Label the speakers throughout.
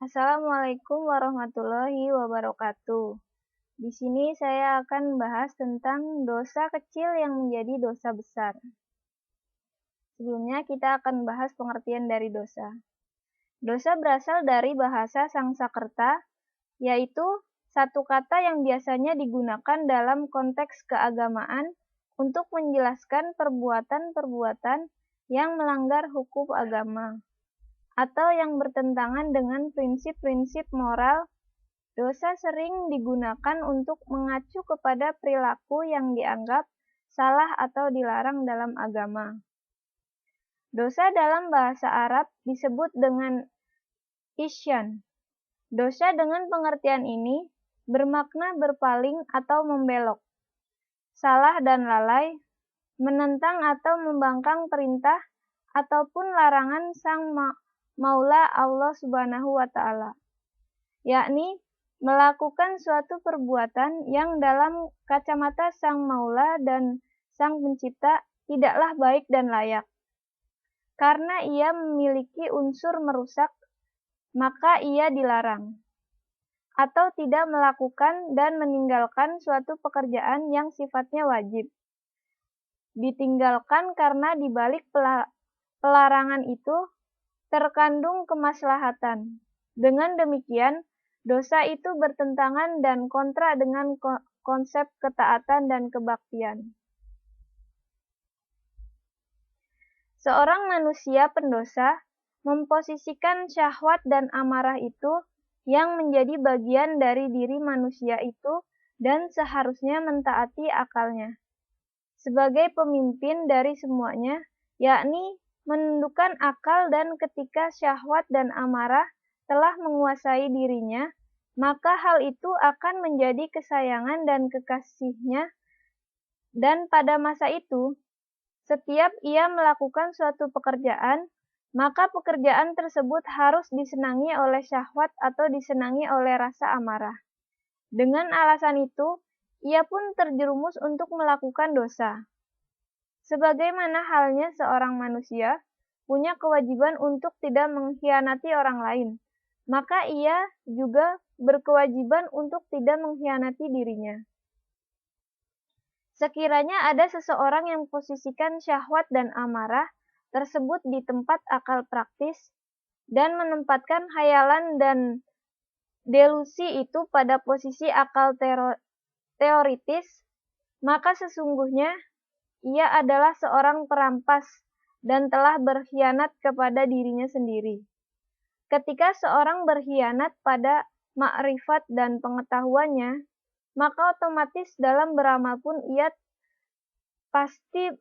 Speaker 1: Assalamualaikum warahmatullahi wabarakatuh. Di sini saya akan bahas tentang dosa kecil yang menjadi dosa besar. Sebelumnya kita akan bahas pengertian dari dosa. Dosa berasal dari bahasa Sangsakerta, yaitu satu kata yang biasanya digunakan dalam konteks keagamaan untuk menjelaskan perbuatan-perbuatan yang melanggar hukum agama atau yang bertentangan dengan prinsip-prinsip moral. Dosa sering digunakan untuk mengacu kepada perilaku yang dianggap salah atau dilarang dalam agama. Dosa dalam bahasa Arab disebut dengan isyan. Dosa dengan pengertian ini bermakna berpaling atau membelok, salah dan lalai, menentang atau membangkang perintah ataupun larangan Sang Maula Allah Subhanahu wa Ta'ala, yakni melakukan suatu perbuatan yang dalam kacamata Sang Maula dan Sang Pencipta tidaklah baik dan layak. Karena ia memiliki unsur merusak, maka ia dilarang. Atau tidak melakukan dan meninggalkan suatu pekerjaan yang sifatnya wajib. Ditinggalkan karena di balik pelarangan itu terkandung kemaslahatan. Dengan demikian, dosa itu bertentangan dan kontra dengan konsep ketaatan dan kebaktian. Seorang manusia pendosa memposisikan syahwat dan amarah itu yang menjadi bagian dari diri manusia itu dan seharusnya mentaati akalnya. Sebagai pemimpin dari semuanya, yakni menundukkan akal, dan ketika syahwat dan amarah telah menguasai dirinya, maka hal itu akan menjadi kesayangan dan kekasihnya, dan pada masa itu, setiap ia melakukan suatu pekerjaan, maka pekerjaan tersebut harus disenangi oleh syahwat atau disenangi oleh rasa amarah. Dengan alasan itu, ia pun terjerumus untuk melakukan dosa. Sebagaimana halnya seorang manusia punya kewajiban untuk tidak mengkhianati orang lain, maka ia juga berkewajiban untuk tidak mengkhianati dirinya. Sekiranya ada seseorang yang posisikan syahwat dan amarah tersebut di tempat akal praktis dan menempatkan khayalan dan delusi itu pada posisi akal teoritis, maka sesungguhnya ia adalah seorang perampas dan telah berkhianat kepada dirinya sendiri. Ketika seorang berkhianat pada makrifat dan pengetahuannya, maka otomatis dalam beramal pun ia pasti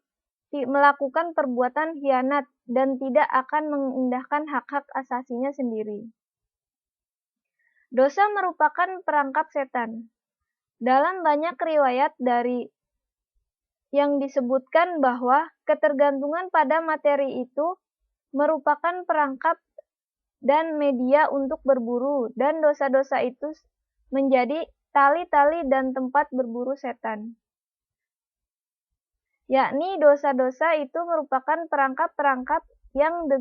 Speaker 1: melakukan perbuatan khianat dan tidak akan mengindahkan hak-hak asasinya sendiri. Dosa merupakan perangkap setan. Dalam banyak riwayat dari yang disebutkan bahwa ketergantungan pada materi itu merupakan perangkap dan media untuk berburu, dan dosa-dosa itu menjadi tali-tali dan tempat berburu setan. Yakni dosa-dosa itu merupakan perangkap-perangkap yang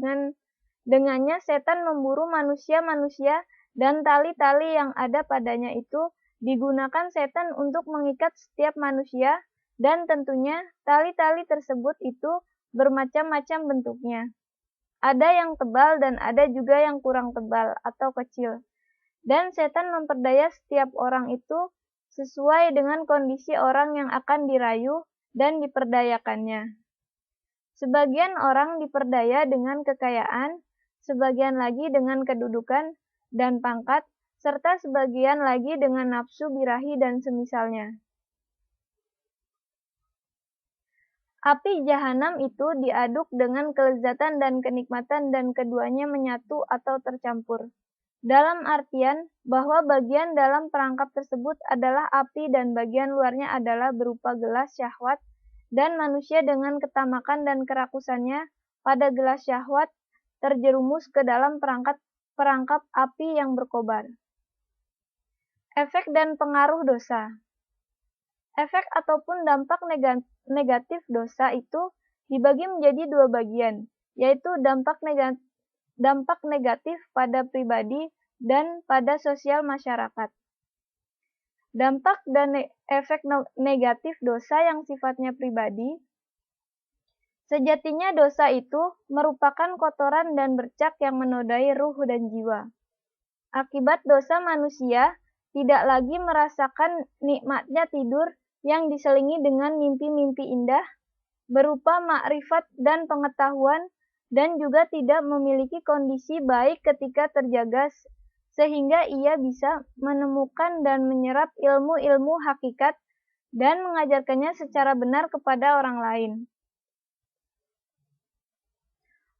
Speaker 1: dengannya setan memburu manusia-manusia, dan tali-tali yang ada padanya itu digunakan setan untuk mengikat setiap manusia, dan tentunya tali-tali tersebut itu bermacam-macam bentuknya. Ada yang tebal dan ada juga yang kurang tebal atau kecil. Dan setan memperdaya setiap orang itu sesuai dengan kondisi orang yang akan dirayu dan diperdayakannya. Sebagian orang diperdaya dengan kekayaan, sebagian lagi dengan kedudukan dan pangkat, serta sebagian lagi dengan nafsu birahi dan semisalnya. Api jahanam itu diaduk dengan kelezatan dan kenikmatan, dan keduanya menyatu atau tercampur. Dalam artian bahwa bagian dalam perangkap tersebut adalah api dan bagian luarnya adalah berupa gelas syahwat, dan manusia dengan ketamakan dan kerakusannya pada gelas syahwat terjerumus ke dalam perangkap api yang berkobar. Efek dan pengaruh dosa. Efek ataupun dampak negatif dosa itu dibagi menjadi dua bagian, yaitu dampak negatif pada pribadi dan pada sosial masyarakat. Dampak dan efek negatif dosa yang sifatnya pribadi. Sejatinya dosa itu merupakan kotoran dan bercak yang menodai ruh dan jiwa. Akibat dosa manusia tidak lagi merasakan nikmatnya tidur yang diselingi dengan mimpi-mimpi indah, berupa makrifat dan pengetahuan, dan juga tidak memiliki kondisi baik ketika terjaga sehingga ia bisa menemukan dan menyerap ilmu-ilmu hakikat dan mengajarkannya secara benar kepada orang lain.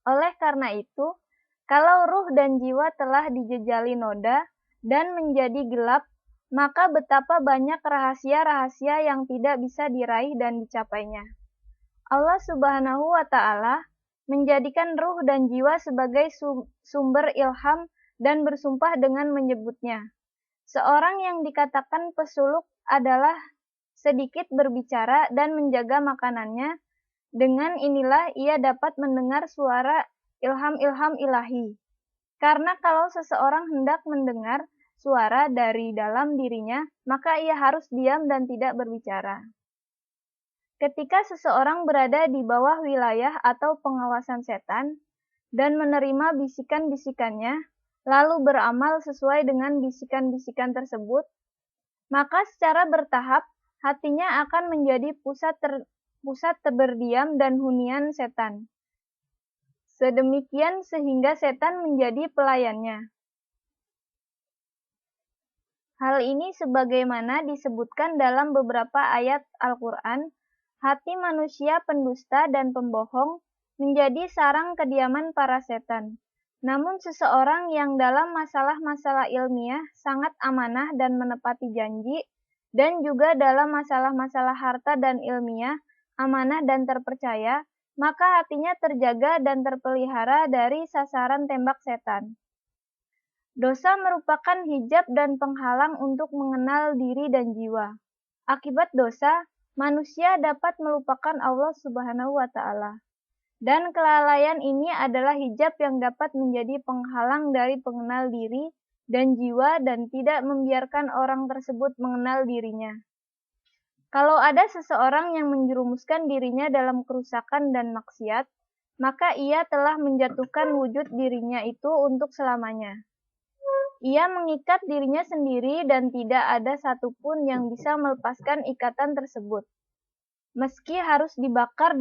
Speaker 1: Oleh karena itu, kalau ruh dan jiwa telah dijejali noda dan menjadi gelap, maka betapa banyak rahasia-rahasia yang tidak bisa diraih dan dicapainya. Allah Subhanahu wa Ta'ala menjadikan ruh dan jiwa sebagai sumber ilham dan bersumpah dengan menyebutnya. Seorang yang dikatakan pesuluk adalah sedikit berbicara dan menjaga makanannya. Dengan inilah ia dapat mendengar suara ilham-ilham ilahi. Karena kalau seseorang hendak mendengar suara dari dalam dirinya, maka ia harus diam dan tidak berbicara. Ketika seseorang berada di bawah wilayah atau pengawasan setan dan menerima bisikan-bisikannya, lalu beramal sesuai dengan bisikan-bisikan tersebut, maka secara bertahap hatinya akan menjadi pusat berdiam dan hunian setan. Sedemikian sehingga setan menjadi pelayannya. Hal ini sebagaimana disebutkan dalam beberapa ayat Al-Quran, hati manusia pendusta dan pembohong menjadi sarang kediaman para setan. Namun seseorang yang dalam masalah-masalah ilmiah sangat amanah dan menepati janji, dan juga dalam masalah-masalah harta dan ilmiah, amanah dan terpercaya, maka hatinya terjaga dan terpelihara dari sasaran tembak setan. Dosa merupakan hijab dan penghalang untuk mengenal diri dan jiwa. Akibat dosa, manusia dapat melupakan Allah Subhanahu wa Ta'ala. Dan kelalaian ini adalah hijab yang dapat menjadi penghalang dari pengenal diri dan jiwa dan tidak membiarkan orang tersebut mengenal dirinya. Kalau ada seseorang yang menjerumuskan dirinya dalam kerusakan dan maksiat, maka ia telah menjatuhkan wujud dirinya itu untuk selamanya. Ia mengikat dirinya sendiri dan tidak ada satupun yang bisa melepaskan ikatan tersebut. Meski harus dibakar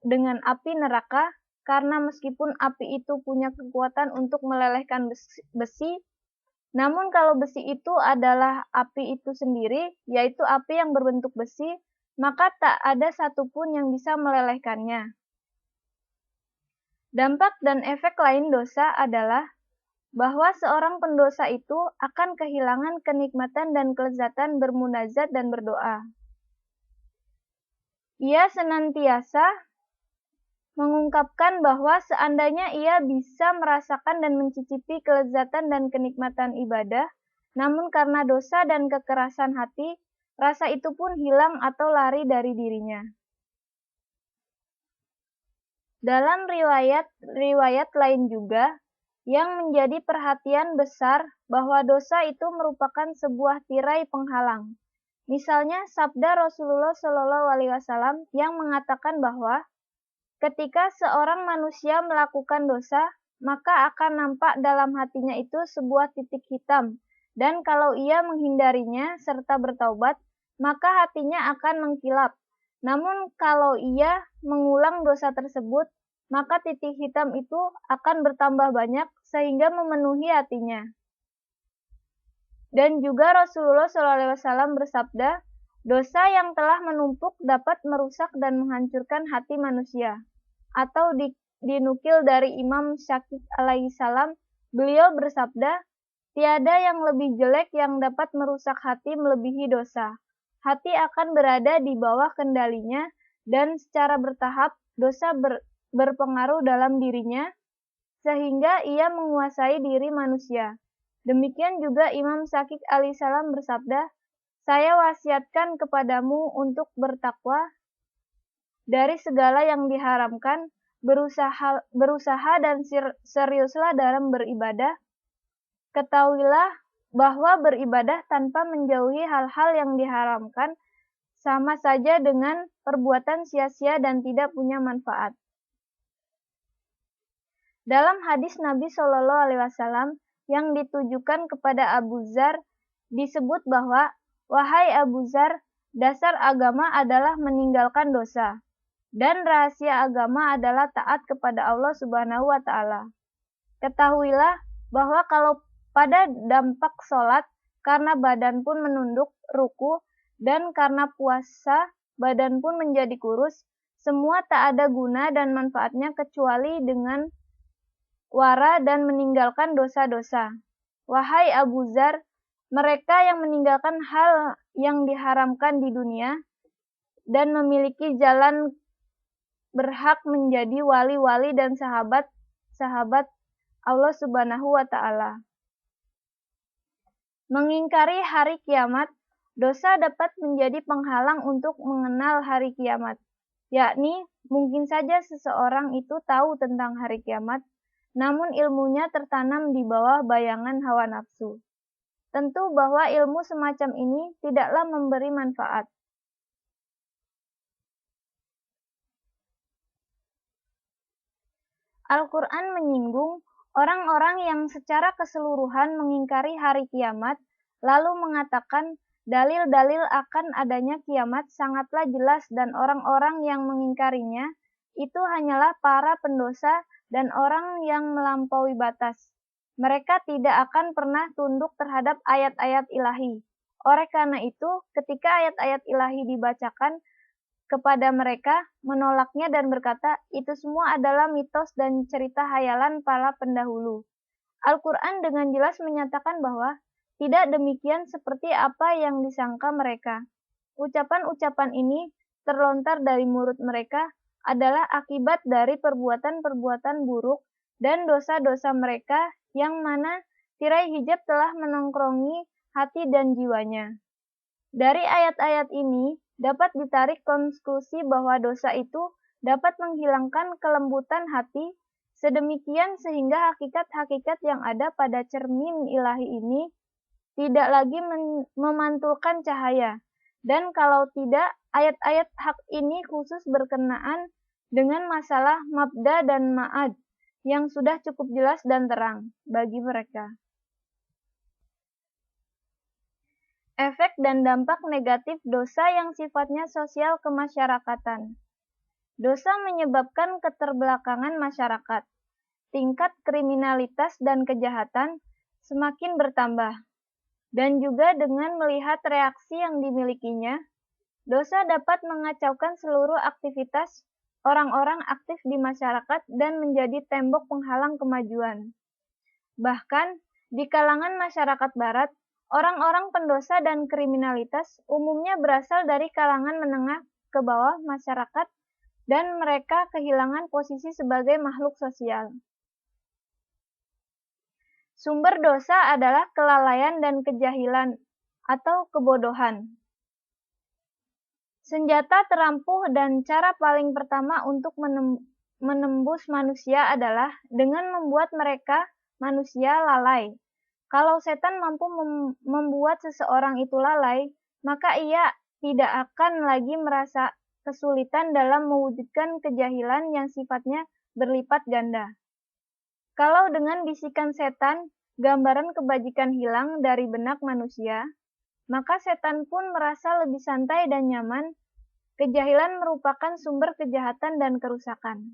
Speaker 1: dengan api neraka, karena meskipun api itu punya kekuatan untuk melelehkan besi, namun kalau besi itu adalah api itu sendiri, yaitu api yang berbentuk besi, maka tak ada satupun yang bisa melelehkannya. Dampak dan efek lain dosa adalah bahwa seorang pendosa itu akan kehilangan kenikmatan dan kelezatan bermunajat dan berdoa. Ia senantiasa mengungkapkan bahwa seandainya ia bisa merasakan dan mencicipi kelezatan dan kenikmatan ibadah, namun karena dosa dan kekerasan hati, rasa itu pun hilang atau lari dari dirinya. Dalam riwayat lain juga, yang menjadi perhatian besar bahwa dosa itu merupakan sebuah tirai penghalang. Misalnya sabda Rasulullah SAW yang mengatakan bahwa ketika seorang manusia melakukan dosa, maka akan nampak dalam hatinya itu sebuah titik hitam, dan kalau ia menghindarinya serta bertaubat, maka hatinya akan mengkilap. Namun kalau ia mengulang dosa tersebut, maka titik hitam itu akan bertambah banyak sehingga memenuhi hatinya. Dan juga Rasulullah SAW bersabda, dosa yang telah menumpuk dapat merusak dan menghancurkan hati manusia. Atau dinukil dari Imam Syafi'i alaihissalam, beliau bersabda, tiada yang lebih jelek yang dapat merusak hati melebihi dosa. Hati akan berada di bawah kendalinya dan secara bertahap dosa berpengaruh dalam dirinya sehingga ia menguasai diri manusia. Demikian juga Imam Syafi'i alaihissalam bersabda, saya wasiatkan kepadamu untuk bertakwa dari segala yang diharamkan, berusaha dan seriuslah dalam beribadah, Ketahuilah bahwa beribadah tanpa menjauhi hal-hal yang diharamkan sama saja dengan perbuatan sia-sia dan tidak punya manfaat. Dalam hadis Nabi Shallallahu Alaihi Wasallam yang ditujukan kepada Abu Dzar disebut bahwa, wahai Abu Dzar, dasar agama adalah meninggalkan dosa, dan rahasia agama adalah taat kepada Allah Subhanahu wa Ta'ala. Ketahuilah bahwa kalau pada dampak sholat, karena badan pun menunduk ruku, dan karena puasa, badan pun menjadi kurus, semua tak ada guna dan manfaatnya kecuali dengan wara dan meninggalkan dosa-dosa. Wahai Abu Dzar, mereka yang meninggalkan hal yang diharamkan di dunia dan memiliki jalan berhak menjadi wali-wali dan sahabat-sahabat Allah Subhanahu wa Ta'ala. Mengingkari hari kiamat, dosa dapat menjadi penghalang untuk mengenal hari kiamat, yakni mungkin saja seseorang itu tahu tentang hari kiamat, namun ilmunya tertanam di bawah bayangan hawa nafsu. Tentu bahwa ilmu semacam ini tidaklah memberi manfaat. Al-Quran menyinggung orang-orang yang secara keseluruhan mengingkari hari kiamat, lalu mengatakan dalil-dalil akan adanya kiamat sangatlah jelas dan orang-orang yang mengingkarinya itu hanyalah para pendosa dan orang yang melampaui batas. Mereka tidak akan pernah tunduk terhadap ayat-ayat ilahi. Oleh karena itu, ketika ayat-ayat ilahi dibacakan kepada mereka, menolaknya dan berkata, itu semua adalah mitos dan cerita hayalan para pendahulu. Al-Quran dengan jelas menyatakan bahwa tidak demikian seperti apa yang disangka mereka. Ucapan-ucapan ini terlontar dari mulut mereka adalah akibat dari perbuatan-perbuatan buruk dan dosa-dosa mereka yang mana tirai hijab telah menongkrongi hati dan jiwanya. Dari ayat-ayat ini dapat ditarik konklusi bahwa dosa itu dapat menghilangkan kelembutan hati sedemikian sehingga hakikat-hakikat yang ada pada cermin ilahi ini tidak lagi memantulkan cahaya. Dan kalau tidak, ayat-ayat hak ini khusus berkenaan dengan masalah mabda dan ma'ad yang sudah cukup jelas dan terang bagi mereka. Efek dan dampak negatif dosa yang sifatnya sosial kemasyarakatan. Dosa menyebabkan keterbelakangan masyarakat. Tingkat kriminalitas dan kejahatan semakin bertambah. Dan juga dengan melihat reaksi yang dimilikinya, dosa dapat mengacaukan seluruh aktivitas orang-orang aktif di masyarakat dan menjadi tembok penghalang kemajuan. Bahkan, di kalangan masyarakat barat, orang-orang pendosa dan kriminalitas umumnya berasal dari kalangan menengah ke bawah masyarakat dan mereka kehilangan posisi sebagai makhluk sosial. Sumber dosa adalah kelalaian dan kejahilan atau kebodohan. Senjata terampuh dan cara paling pertama untuk menembus manusia adalah dengan membuat mereka manusia lalai. Kalau setan mampu membuat seseorang itu lalai, maka ia tidak akan lagi merasa kesulitan dalam mewujudkan kejahilan yang sifatnya berlipat ganda. Kalau dengan bisikan setan, gambaran kebajikan hilang dari benak manusia, maka setan pun merasa lebih santai dan nyaman. Kejahilan merupakan sumber kejahatan dan kerusakan.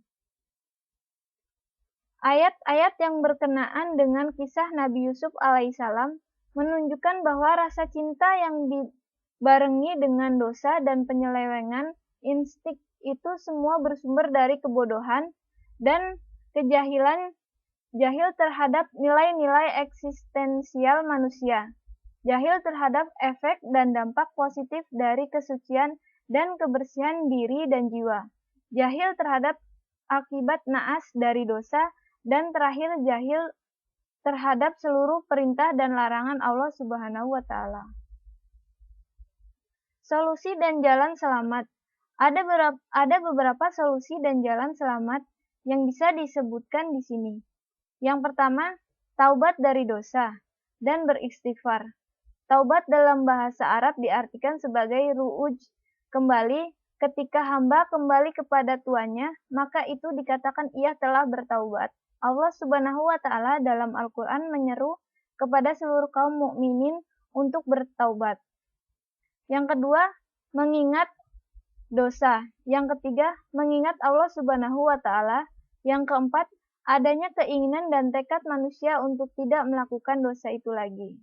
Speaker 1: Ayat-ayat yang berkenaan dengan kisah Nabi Yusuf alaihissalam menunjukkan bahwa rasa cinta yang dibarengi dengan dosa dan penyelewengan instik itu semua bersumber dari kebodohan dan kejahilan, jahil terhadap nilai-nilai eksistensial manusia, jahil terhadap efek dan dampak positif dari kesucian dan kebersihan diri dan jiwa, jahil terhadap akibat naas dari dosa, dan terakhir jahil terhadap seluruh perintah dan larangan Allah Subhanahu wa Ta'ala. Solusi dan jalan selamat. Ada beberapa solusi dan jalan selamat yang bisa disebutkan di sini. Yang pertama, taubat dari dosa. dan beristighfar. Taubat dalam bahasa Arab diartikan sebagai ru'uj, kembali. Ketika hamba kembali kepada tuannya, maka itu dikatakan ia telah bertaubat. Allah Subhanahu wa Ta'ala dalam Al-Quran menyeru kepada seluruh kaum mukminin untuk bertaubat. Yang kedua, mengingat dosa. Yang ketiga, mengingat Allah Subhanahu wa Ta'ala. Yang keempat, adanya keinginan dan tekad manusia untuk tidak melakukan dosa itu lagi.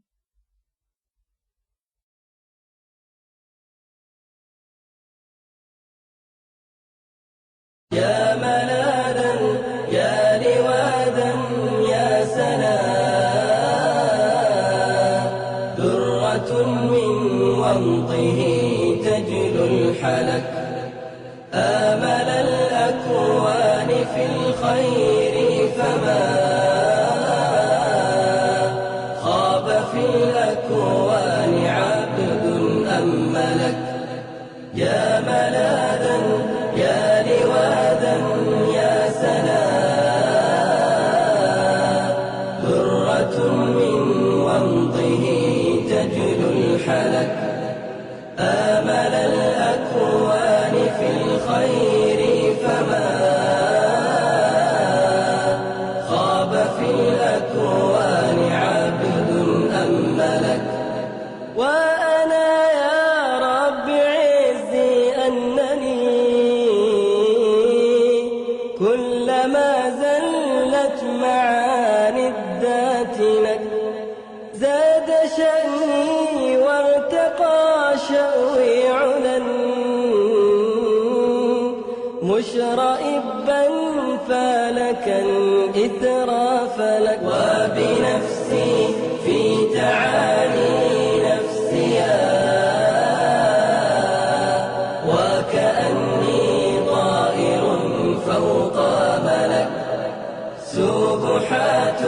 Speaker 2: يا ملاذا يا لواذا يا سنا ذرة من ومضه تجل الحلك آمل الأكوان في الخير فما خاب في الأكوان عبد أملك يا ملاذا يا لواذا يا سنا ذرة من ومضه تجل الحلك آمل الأكوان في الخير فما خاب في الأكوان عبد أملك وأنا يا رب عزي أنني كلما زلت معاني الذات لك زاد شأني وارتقى شأوي علا مشرئبا فلك الإثرى فلك وبنفسي في تعالي نفسيا وكأني طائر فوق ملك سبحات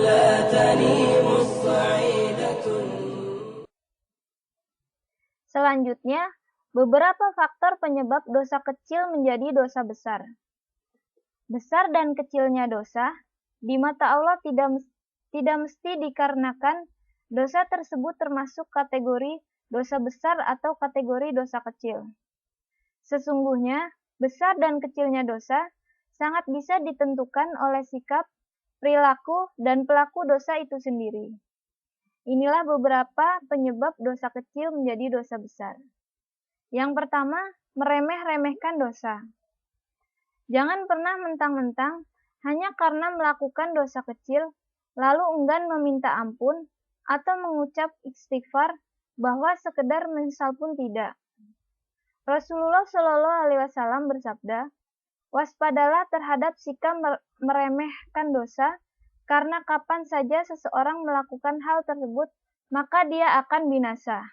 Speaker 2: لا تنيم الصعيدة.
Speaker 1: Selanjutnya, beberapa faktor penyebab dosa kecil menjadi dosa besar. Besar dan kecilnya dosa, di mata Allah tidak mesti dikarenakan dosa tersebut termasuk kategori dosa besar atau kategori dosa kecil. Sesungguhnya, besar dan kecilnya dosa sangat bisa ditentukan oleh sikap, perilaku, dan pelaku dosa itu sendiri. Inilah beberapa penyebab dosa kecil menjadi dosa besar. Yang pertama, meremeh-remehkan dosa. Jangan pernah mentang-mentang hanya karena melakukan dosa kecil, lalu enggan meminta ampun atau mengucap istighfar, bahwa sekedar menyesal pun tidak. Rasulullah Shallallahu Alaihi Wasallam bersabda, waspadalah terhadap sikap meremehkan dosa, karena kapan saja seseorang melakukan hal tersebut, maka dia akan binasa.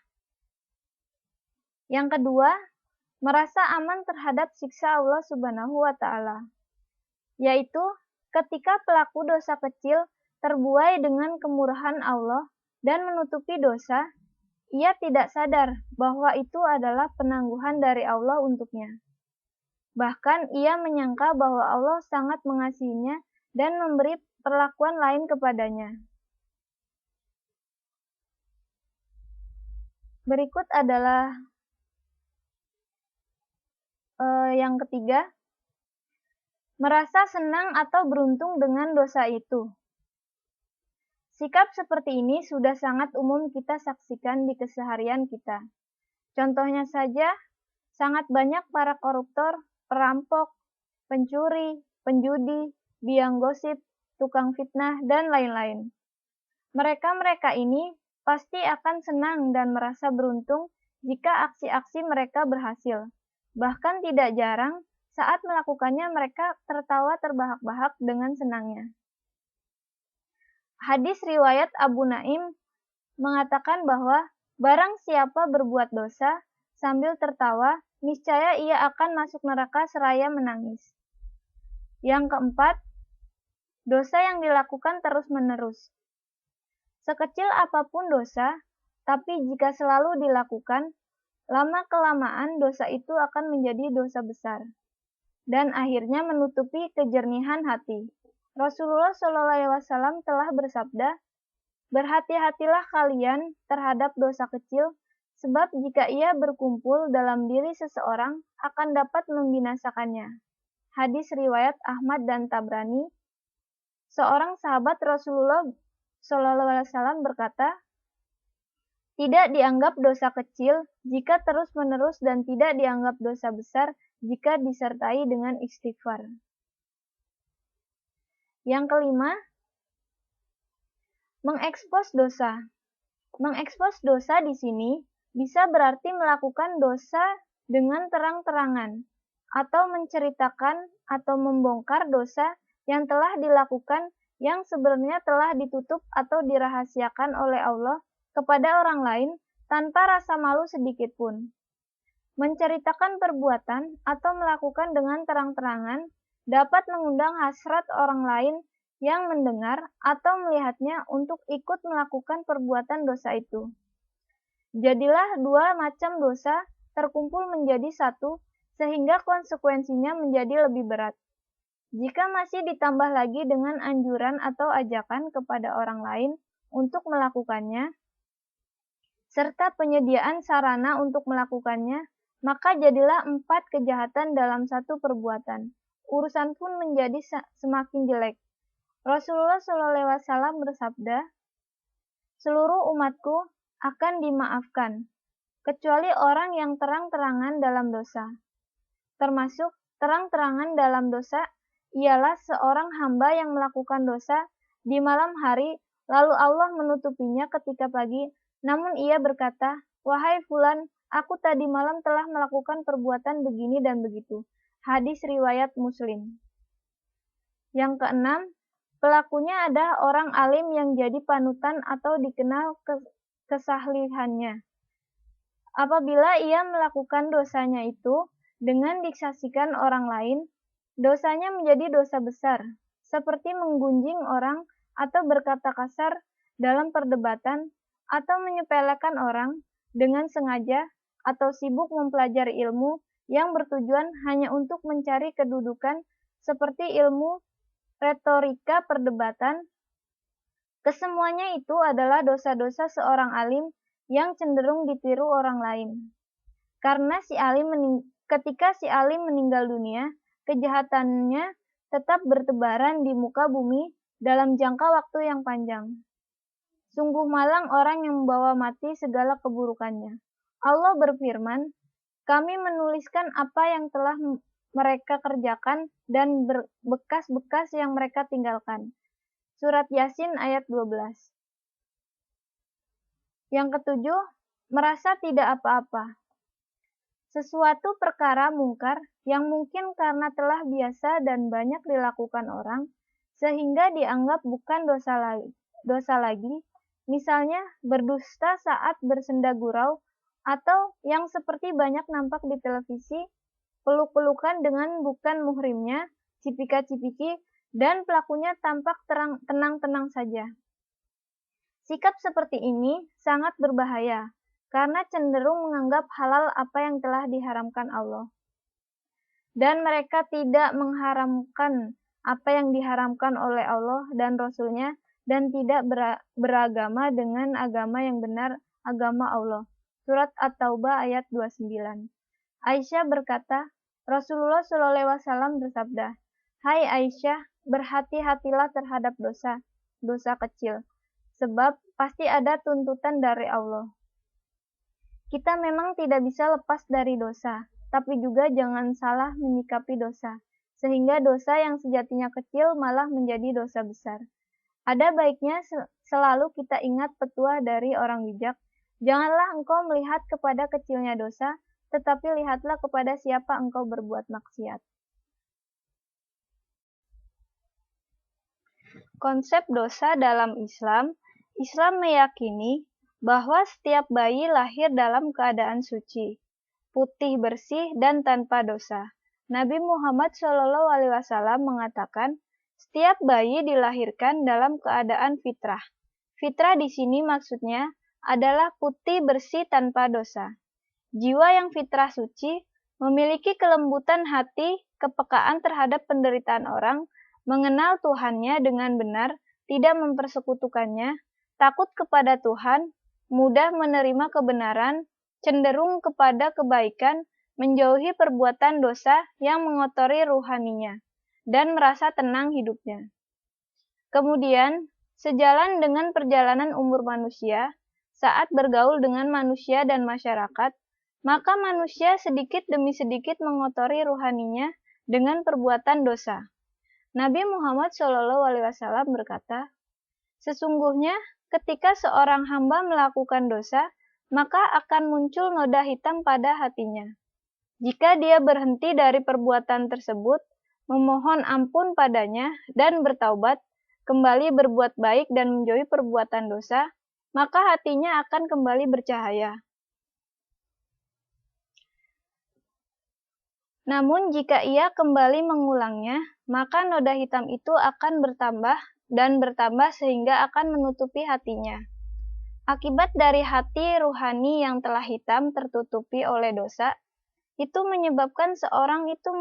Speaker 1: Yang kedua, merasa aman terhadap siksa Allah Subhanahu wa Ta'ala, yaitu ketika pelaku dosa kecil terbuai dengan kemurahan Allah dan menutupi dosa, ia tidak sadar bahwa itu adalah penangguhan dari Allah untuknya. Bahkan ia menyangka bahwa Allah sangat mengasihinya dan memberi perlakuan lain kepadanya. Berikut adalah yang ketiga, merasa senang atau beruntung dengan dosa itu. Sikap seperti ini sudah sangat umum kita saksikan di keseharian kita. Contohnya saja, sangat banyak para koruptor, perampok, pencuri, penjudi, biang gosip, tukang fitnah, dan lain-lain. Mereka-mereka ini pasti akan senang dan merasa beruntung jika aksi-aksi mereka berhasil. Bahkan tidak jarang saat melakukannya mereka tertawa terbahak-bahak dengan senangnya. Hadis riwayat Abu Naim mengatakan bahwa barang siapa berbuat dosa sambil tertawa, niscaya ia akan masuk neraka seraya menangis. Yang keempat, dosa yang dilakukan terus-menerus. Sekecil apapun dosa, tapi jika selalu dilakukan, lama-kelamaan dosa itu akan menjadi dosa besar, dan akhirnya menutupi kejernihan hati. Rasulullah SAW telah bersabda, Berhati-hatilah kalian terhadap dosa kecil, sebab jika ia berkumpul dalam diri seseorang akan dapat membinasakannya. Hadis riwayat Ahmad dan Tabrani. Seorang sahabat Rasulullah SAW berkata, tidak dianggap dosa kecil jika terus-menerus dan tidak dianggap dosa besar jika disertai dengan istighfar. Yang kelima, mengekspos dosa. Mengekspos dosa di sini bisa berarti melakukan dosa dengan terang-terangan, atau menceritakan atau membongkar dosa yang telah dilakukan yang sebenarnya telah ditutup atau dirahasiakan oleh Allah kepada orang lain tanpa rasa malu sedikit pun. Menceritakan perbuatan atau melakukan dengan terang-terangan dapat mengundang hasrat orang lain yang mendengar atau melihatnya untuk ikut melakukan perbuatan dosa itu. Jadilah dua macam dosa terkumpul menjadi satu, sehingga konsekuensinya menjadi lebih berat. Jika masih ditambah lagi dengan anjuran atau ajakan kepada orang lain untuk melakukannya, serta penyediaan sarana untuk melakukannya, maka jadilah 4 kejahatan dalam satu perbuatan. Urusan pun menjadi semakin jelek. Rasulullah SAW bersabda, seluruh umatku akan dimaafkan, kecuali orang yang terang-terangan dalam dosa. Termasuk terang-terangan dalam dosa ialah seorang hamba yang melakukan dosa di malam hari, lalu Allah menutupinya ketika pagi, namun ia berkata, wahai fulan, aku tadi malam telah melakukan perbuatan begini dan begitu. Hadis riwayat Muslim. Yang keenam, pelakunya adalah orang alim yang jadi panutan atau dikenal kesahlihannya. Apabila ia melakukan dosanya itu dengan disaksikan orang lain, dosanya menjadi dosa besar, seperti menggunjing orang atau berkata kasar dalam perdebatan atau menyepelekan orang dengan sengaja atau sibuk mempelajari ilmu yang bertujuan hanya untuk mencari kedudukan seperti ilmu retorika perdebatan. Kesemuanya itu adalah dosa-dosa seorang alim yang cenderung ditiru orang lain. Karena ketika si alim meninggal dunia, kejahatannya tetap bertebaran di muka bumi dalam jangka waktu yang panjang. Sungguh malang orang yang membawa mati segala keburukannya. Allah berfirman, kami menuliskan apa yang telah mereka kerjakan dan bekas-bekas yang mereka tinggalkan. Surat Yasin ayat 12. Yang ketujuh, merasa tidak apa-apa. Sesuatu perkara mungkar yang mungkin karena telah biasa dan banyak dilakukan orang, sehingga dianggap bukan dosa lagi, misalnya berdusta saat bersenda gurau, atau yang seperti banyak nampak di televisi, peluk-pelukan dengan bukan muhrimnya, cipika-cipiki, dan pelakunya tampak tenang-tenang saja. Sikap seperti ini sangat berbahaya, karena cenderung menganggap halal apa yang telah diharamkan Allah. Dan mereka tidak mengharamkan apa yang diharamkan oleh Allah dan Rasul-Nya, dan tidak beragama dengan agama yang benar, agama Allah. Surat At-Taubah ayat 29. Aisyah berkata, Rasulullah SAW bersabda, hai Aisyah, berhati-hatilah terhadap dosa kecil, sebab pasti ada tuntutan dari Allah. Kita memang tidak bisa lepas dari dosa, tapi juga jangan salah menyikapi dosa, sehingga dosa yang sejatinya kecil malah menjadi dosa besar. Ada baiknya selalu kita ingat petua dari orang bijak, janganlah engkau melihat kepada kecilnya dosa, tetapi lihatlah kepada siapa engkau berbuat maksiat. Konsep dosa dalam Islam meyakini bahwa setiap bayi lahir dalam keadaan suci, putih bersih dan tanpa dosa. Nabi Muhammad SAW mengatakan, setiap bayi dilahirkan dalam keadaan fitrah. Fitrah di sini maksudnya adalah putih bersih tanpa dosa. Jiwa yang fitrah suci memiliki kelembutan hati, kepekaan terhadap penderitaan orang, mengenal Tuhannya dengan benar, tidak mempersekutukannya, takut kepada Tuhan, mudah menerima kebenaran, cenderung kepada kebaikan, menjauhi perbuatan dosa yang mengotori ruhaninya, dan merasa tenang hidupnya. Kemudian, sejalan dengan perjalanan umur manusia, saat bergaul dengan manusia dan masyarakat, maka manusia sedikit demi sedikit mengotori ruhaninya dengan perbuatan dosa. Nabi Muhammad SAW berkata, "Sesungguhnya ketika seorang hamba melakukan dosa, maka akan muncul noda hitam pada hatinya. Jika dia berhenti dari perbuatan tersebut, memohon ampun padanya, dan bertaubat, kembali berbuat baik dan menjauhi perbuatan dosa, maka hatinya akan kembali bercahaya. Namun jika ia kembali mengulangnya, maka noda hitam itu akan bertambah dan bertambah sehingga akan menutupi hatinya. Akibat dari hati ruhani yang telah hitam tertutupi oleh dosa, itu menyebabkan seorang itu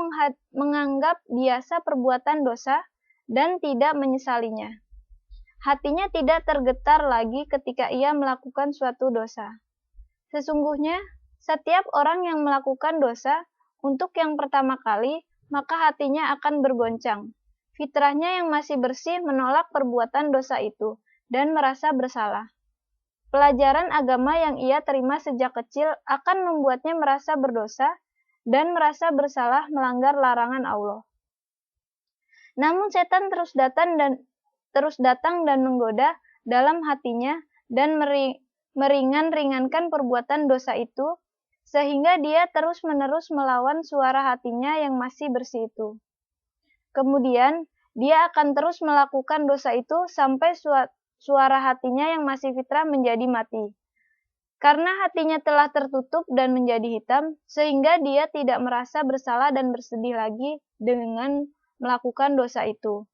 Speaker 1: menganggap biasa perbuatan dosa dan tidak menyesalinya. Hatinya tidak tergetar lagi ketika ia melakukan suatu dosa. Sesungguhnya, setiap orang yang melakukan dosa untuk yang pertama kali, maka hatinya akan bergoncang. Fitrahnya yang masih bersih menolak perbuatan dosa itu dan merasa bersalah. Pelajaran agama yang ia terima sejak kecil akan membuatnya merasa berdosa dan merasa bersalah melanggar larangan Allah. Namun setan terus datang dan menggoda dalam hatinya dan meringan-ringankan perbuatan dosa itu, sehingga dia terus-menerus melawan suara hatinya yang masih bersih itu. Kemudian, dia akan terus melakukan dosa itu sampai suara hatinya yang masih fitrah menjadi mati. Karena hatinya telah tertutup dan menjadi hitam, sehingga dia tidak merasa bersalah dan bersedih lagi dengan melakukan dosa itu.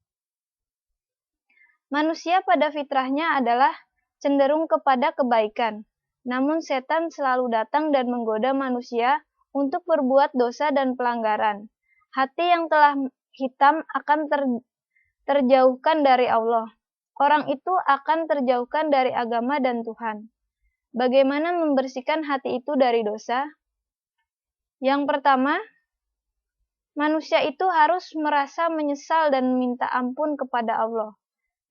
Speaker 1: Manusia pada fitrahnya adalah cenderung kepada kebaikan, namun setan selalu datang dan menggoda manusia untuk berbuat dosa dan pelanggaran. Hati yang telah hitam akan terjauhkan dari Allah. Orang itu akan terjauhkan dari agama dan Tuhan. Bagaimana membersihkan hati itu dari dosa? Yang pertama, manusia itu harus merasa menyesal dan meminta ampun kepada Allah.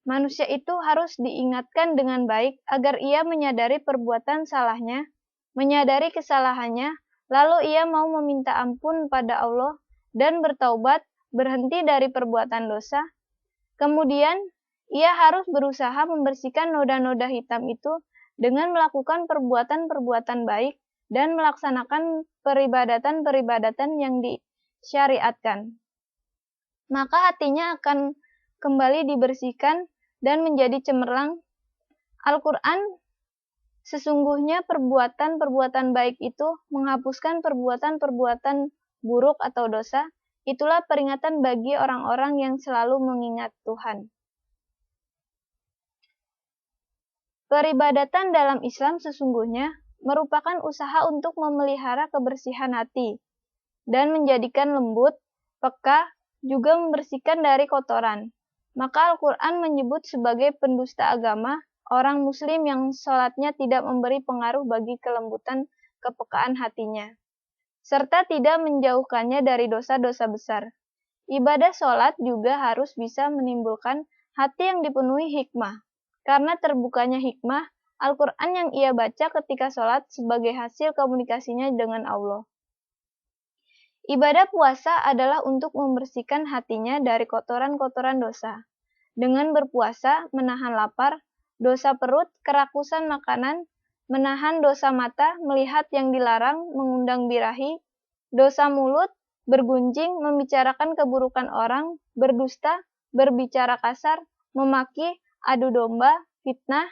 Speaker 1: Manusia itu harus diingatkan dengan baik agar ia menyadari perbuatan salahnya, menyadari kesalahannya, lalu ia mau meminta ampun pada Allah dan bertaubat, berhenti dari perbuatan dosa. Kemudian, ia harus berusaha membersihkan noda-noda hitam itu dengan melakukan perbuatan-perbuatan baik dan melaksanakan peribadatan-peribadatan yang disyariatkan. Maka hatinya akan kembali dibersihkan dan menjadi cemerlang. Al-Quran, sesungguhnya perbuatan-perbuatan baik itu menghapuskan perbuatan-perbuatan buruk atau dosa. Itulah peringatan bagi orang-orang yang selalu mengingat Tuhan. Peribadatan dalam Islam sesungguhnya merupakan usaha untuk memelihara kebersihan hati dan menjadikan lembut, peka, juga membersihkan dari kotoran. Maka Al-Quran menyebut sebagai pendusta agama orang muslim yang sholatnya tidak memberi pengaruh bagi kelembutan kepekaan hatinya, serta tidak menjauhkannya dari dosa-dosa besar. Ibadah sholat juga harus bisa menimbulkan hati yang dipenuhi hikmah. Karena terbukanya hikmah, Al-Quran yang ia baca ketika sholat sebagai hasil komunikasinya dengan Allah. Ibadah puasa adalah untuk membersihkan hatinya dari kotoran-kotoran dosa. Dengan berpuasa, menahan lapar, dosa perut, kerakusan makanan, menahan dosa mata, melihat yang dilarang, mengundang birahi, dosa mulut, bergunjing, membicarakan keburukan orang, berdusta, berbicara kasar, memaki, adu domba, fitnah,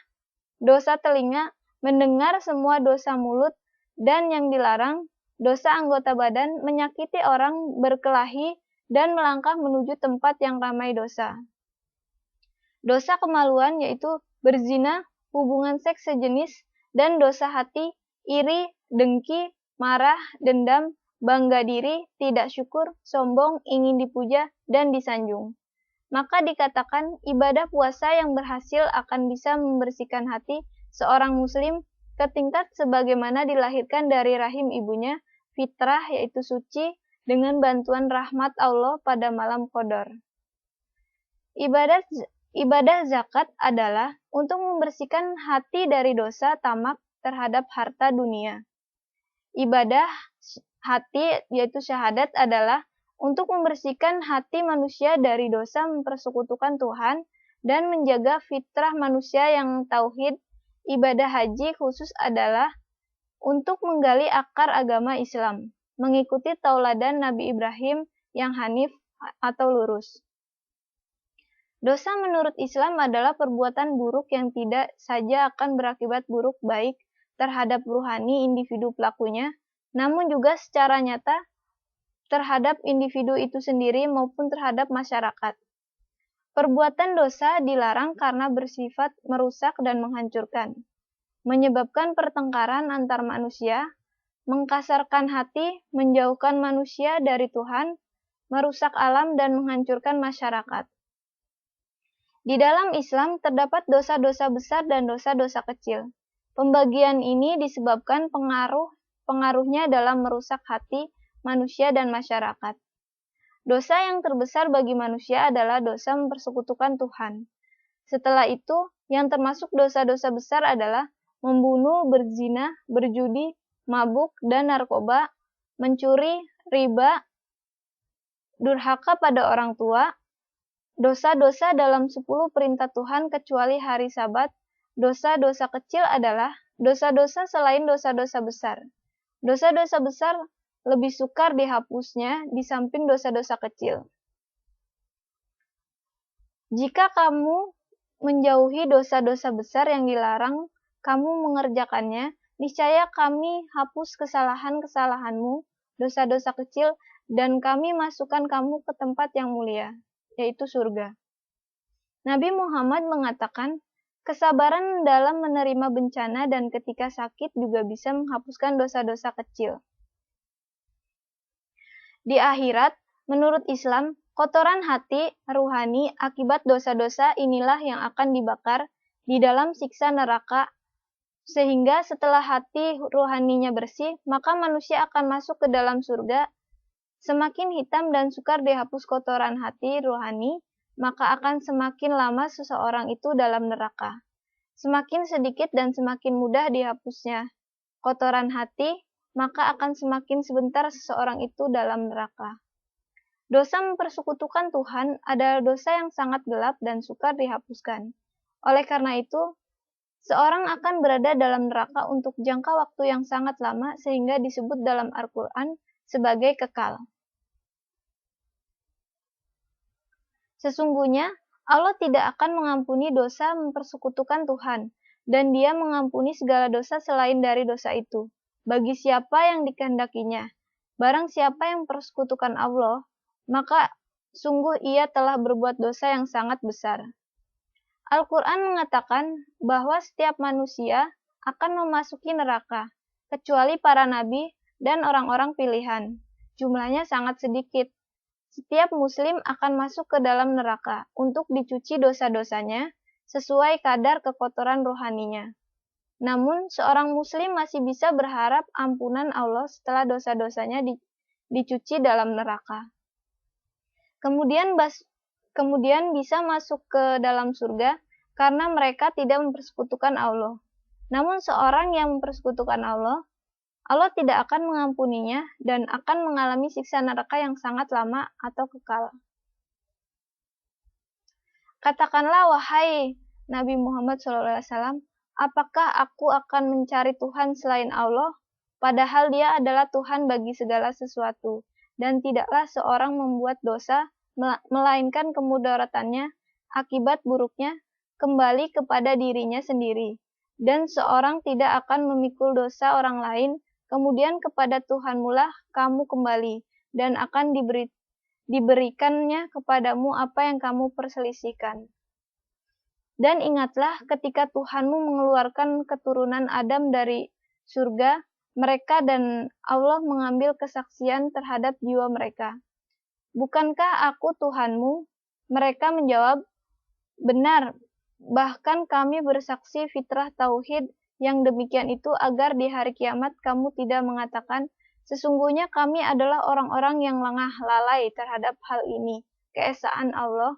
Speaker 1: dosa telinga, mendengar semua dosa mulut, dan yang dilarang, dosa anggota badan, menyakiti orang, berkelahi, dan melangkah menuju tempat yang ramai dosa. Dosa kemaluan yaitu berzina, hubungan seks sejenis, dan dosa hati, iri, dengki, marah, dendam, bangga diri, tidak syukur, sombong, ingin dipuja, dan disanjung. maka dikatakan ibadah puasa yang berhasil akan bisa membersihkan hati seorang muslim ke tingkat sebagaimana dilahirkan dari rahim ibunya, fitrah yaitu suci, dengan bantuan rahmat Allah pada malam Qadar. Ibadah zakat adalah untuk membersihkan hati dari dosa tamak terhadap harta dunia. Ibadah hati yaitu syahadat adalah untuk membersihkan hati manusia dari dosa mempersekutukan Tuhan dan menjaga fitrah manusia yang tauhid. Ibadah haji khusus adalah untuk menggali akar agama Islam, mengikuti tauladan Nabi Ibrahim yang hanif atau lurus. Dosa menurut Islam adalah perbuatan buruk yang tidak saja akan berakibat buruk baik terhadap ruhani individu pelakunya, namun juga secara nyata terhadap individu itu sendiri maupun terhadap masyarakat. Perbuatan dosa dilarang karena bersifat merusak dan menghancurkan, menyebabkan pertengkaran antar manusia, mengkasarkan hati, menjauhkan manusia dari Tuhan, merusak alam dan menghancurkan masyarakat. Di dalam Islam terdapat dosa-dosa besar dan dosa-dosa kecil. Pembagian ini disebabkan pengaruhnya dalam merusak hati manusia dan masyarakat. Dosa yang terbesar bagi manusia adalah dosa mempersekutukan Tuhan. Setelah itu, yang termasuk dosa-dosa besar adalah membunuh, berzina, berjudi, mabuk, dan narkoba, mencuri, riba, durhaka pada orang tua, dosa-dosa dalam 10 perintah Tuhan kecuali hari Sabat. Dosa-dosa kecil adalah dosa-dosa selain dosa-dosa besar. Dosa-dosa besar lebih sukar dihapusnya di samping dosa-dosa kecil. Jika kamu menjauhi dosa-dosa besar yang dilarang kamu mengerjakannya, niscaya kami hapus kesalahan-kesalahanmu, dosa-dosa kecil, dan kami masukkan kamu ke tempat yang mulia, yaitu surga. Nabi Muhammad mengatakan, kesabaran dalam menerima bencana dan ketika sakit juga bisa menghapuskan dosa-dosa kecil. Di akhirat, menurut Islam, kotoran hati ruhani akibat dosa-dosa inilah yang akan dibakar di dalam siksa neraka, sehingga setelah hati ruhaninya bersih, maka manusia akan masuk ke dalam surga. Semakin hitam dan sukar dihapus kotoran hati ruhani, maka akan semakin lama seseorang itu dalam neraka. Semakin sedikit dan semakin mudah dihapusnya kotoran hati, maka akan semakin sebentar seseorang itu dalam neraka. Dosa mempersekutukan Tuhan adalah dosa yang sangat gelap dan sukar dihapuskan. Oleh karena itu, seorang akan berada dalam neraka untuk jangka waktu yang sangat lama sehingga disebut dalam Al-Quran sebagai kekal. Sesungguhnya, Allah tidak akan mengampuni dosa mempersekutukan Tuhan, dan Dia mengampuni segala dosa selain dari dosa itu, bagi siapa yang dikehendakinya. Barang siapa yang mempersekutukan Allah, maka sungguh ia telah berbuat dosa yang sangat besar. Al-Quran mengatakan bahwa setiap manusia akan memasuki neraka, kecuali para nabi dan orang-orang pilihan. Jumlahnya sangat sedikit. Setiap muslim akan masuk ke dalam neraka untuk dicuci dosa-dosanya sesuai kadar kekotoran rohaninya. Namun, seorang muslim masih bisa berharap ampunan Allah setelah dosa-dosanya dicuci dalam neraka. Kemudian bisa masuk ke dalam surga karena mereka tidak mempersekutukan Allah. Namun seorang yang mempersekutukan Allah tidak akan mengampuninya dan akan mengalami siksa neraka yang sangat lama atau kekal. Katakanlah, wahai Nabi Muhammad SAW, apakah aku akan mencari Tuhan selain Allah, padahal Dia adalah Tuhan bagi segala sesuatu, dan tidaklah seorang membuat dosa, melainkan kemudaratannya, akibat buruknya, kembali kepada dirinya sendiri. Dan seorang tidak akan memikul dosa orang lain, kemudian kepada Tuhanmulah kamu kembali, dan akan diberikannya kepadamu apa yang kamu perselisihkan. Dan ingatlah ketika Tuhanmu mengeluarkan keturunan Adam dari surga, mereka dan Allah mengambil kesaksian terhadap jiwa mereka. Bukankah aku Tuhanmu? Mereka menjawab, "Benar, bahkan kami bersaksi fitrah tauhid yang demikian itu agar di hari kiamat kamu tidak mengatakan, sesungguhnya kami adalah orang-orang yang lengah lalai terhadap hal ini, keesaan Allah,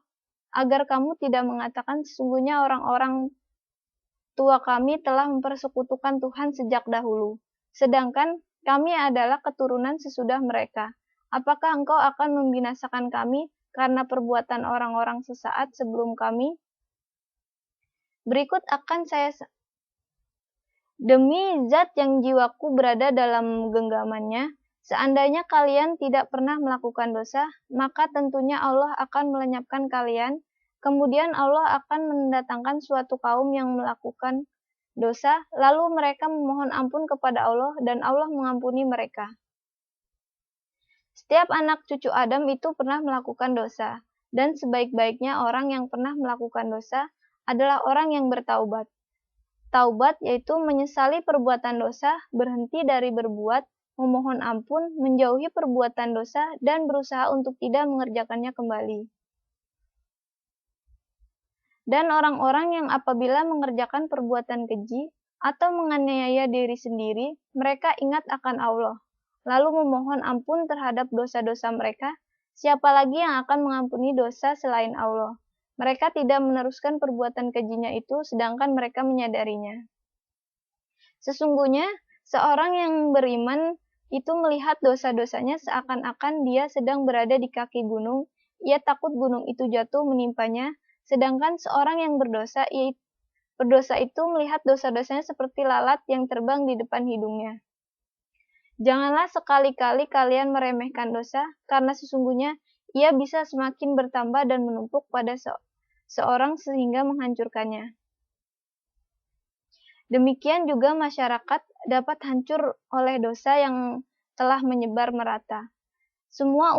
Speaker 1: agar kamu tidak mengatakan sesungguhnya orang-orang tua kami telah mempersekutukan Tuhan sejak dahulu, sedangkan kami adalah keturunan sesudah mereka. Apakah engkau akan membinasakan kami karena perbuatan orang-orang sesaat sebelum kami? Berikut akan saya Demi zat yang jiwaku berada dalam genggamannya, seandainya kalian tidak pernah melakukan dosa, maka tentunya Allah akan melenyapkan kalian. Kemudian Allah akan mendatangkan suatu kaum yang melakukan dosa, lalu mereka memohon ampun kepada Allah dan Allah mengampuni mereka. Setiap anak cucu Adam itu pernah melakukan dosa, dan sebaik-baiknya orang yang pernah melakukan dosa adalah orang yang bertaubat. Taubat yaitu menyesali perbuatan dosa, berhenti dari berbuat, memohon ampun, menjauhi perbuatan dosa, dan berusaha untuk tidak mengerjakannya kembali. Dan orang-orang yang apabila mengerjakan perbuatan keji atau menganiaya diri sendiri, mereka ingat akan Allah, lalu memohon ampun terhadap dosa-dosa mereka. Siapa lagi yang akan mengampuni dosa selain Allah? Mereka tidak meneruskan perbuatan kejinya itu, sedangkan mereka menyadarinya. Sesungguhnya, seorang yang beriman itu melihat dosa-dosanya seakan-akan dia sedang berada di kaki gunung, ia takut gunung itu jatuh menimpanya, sedangkan seorang yang berdosa itu melihat dosa-dosanya seperti lalat yang terbang di depan hidungnya. Janganlah sekali-kali kalian meremehkan dosa, karena sesungguhnya ia bisa semakin bertambah dan menumpuk pada seorang sehingga menghancurkannya. Demikian juga masyarakat dapat hancur oleh dosa yang telah menyebar merata. Semua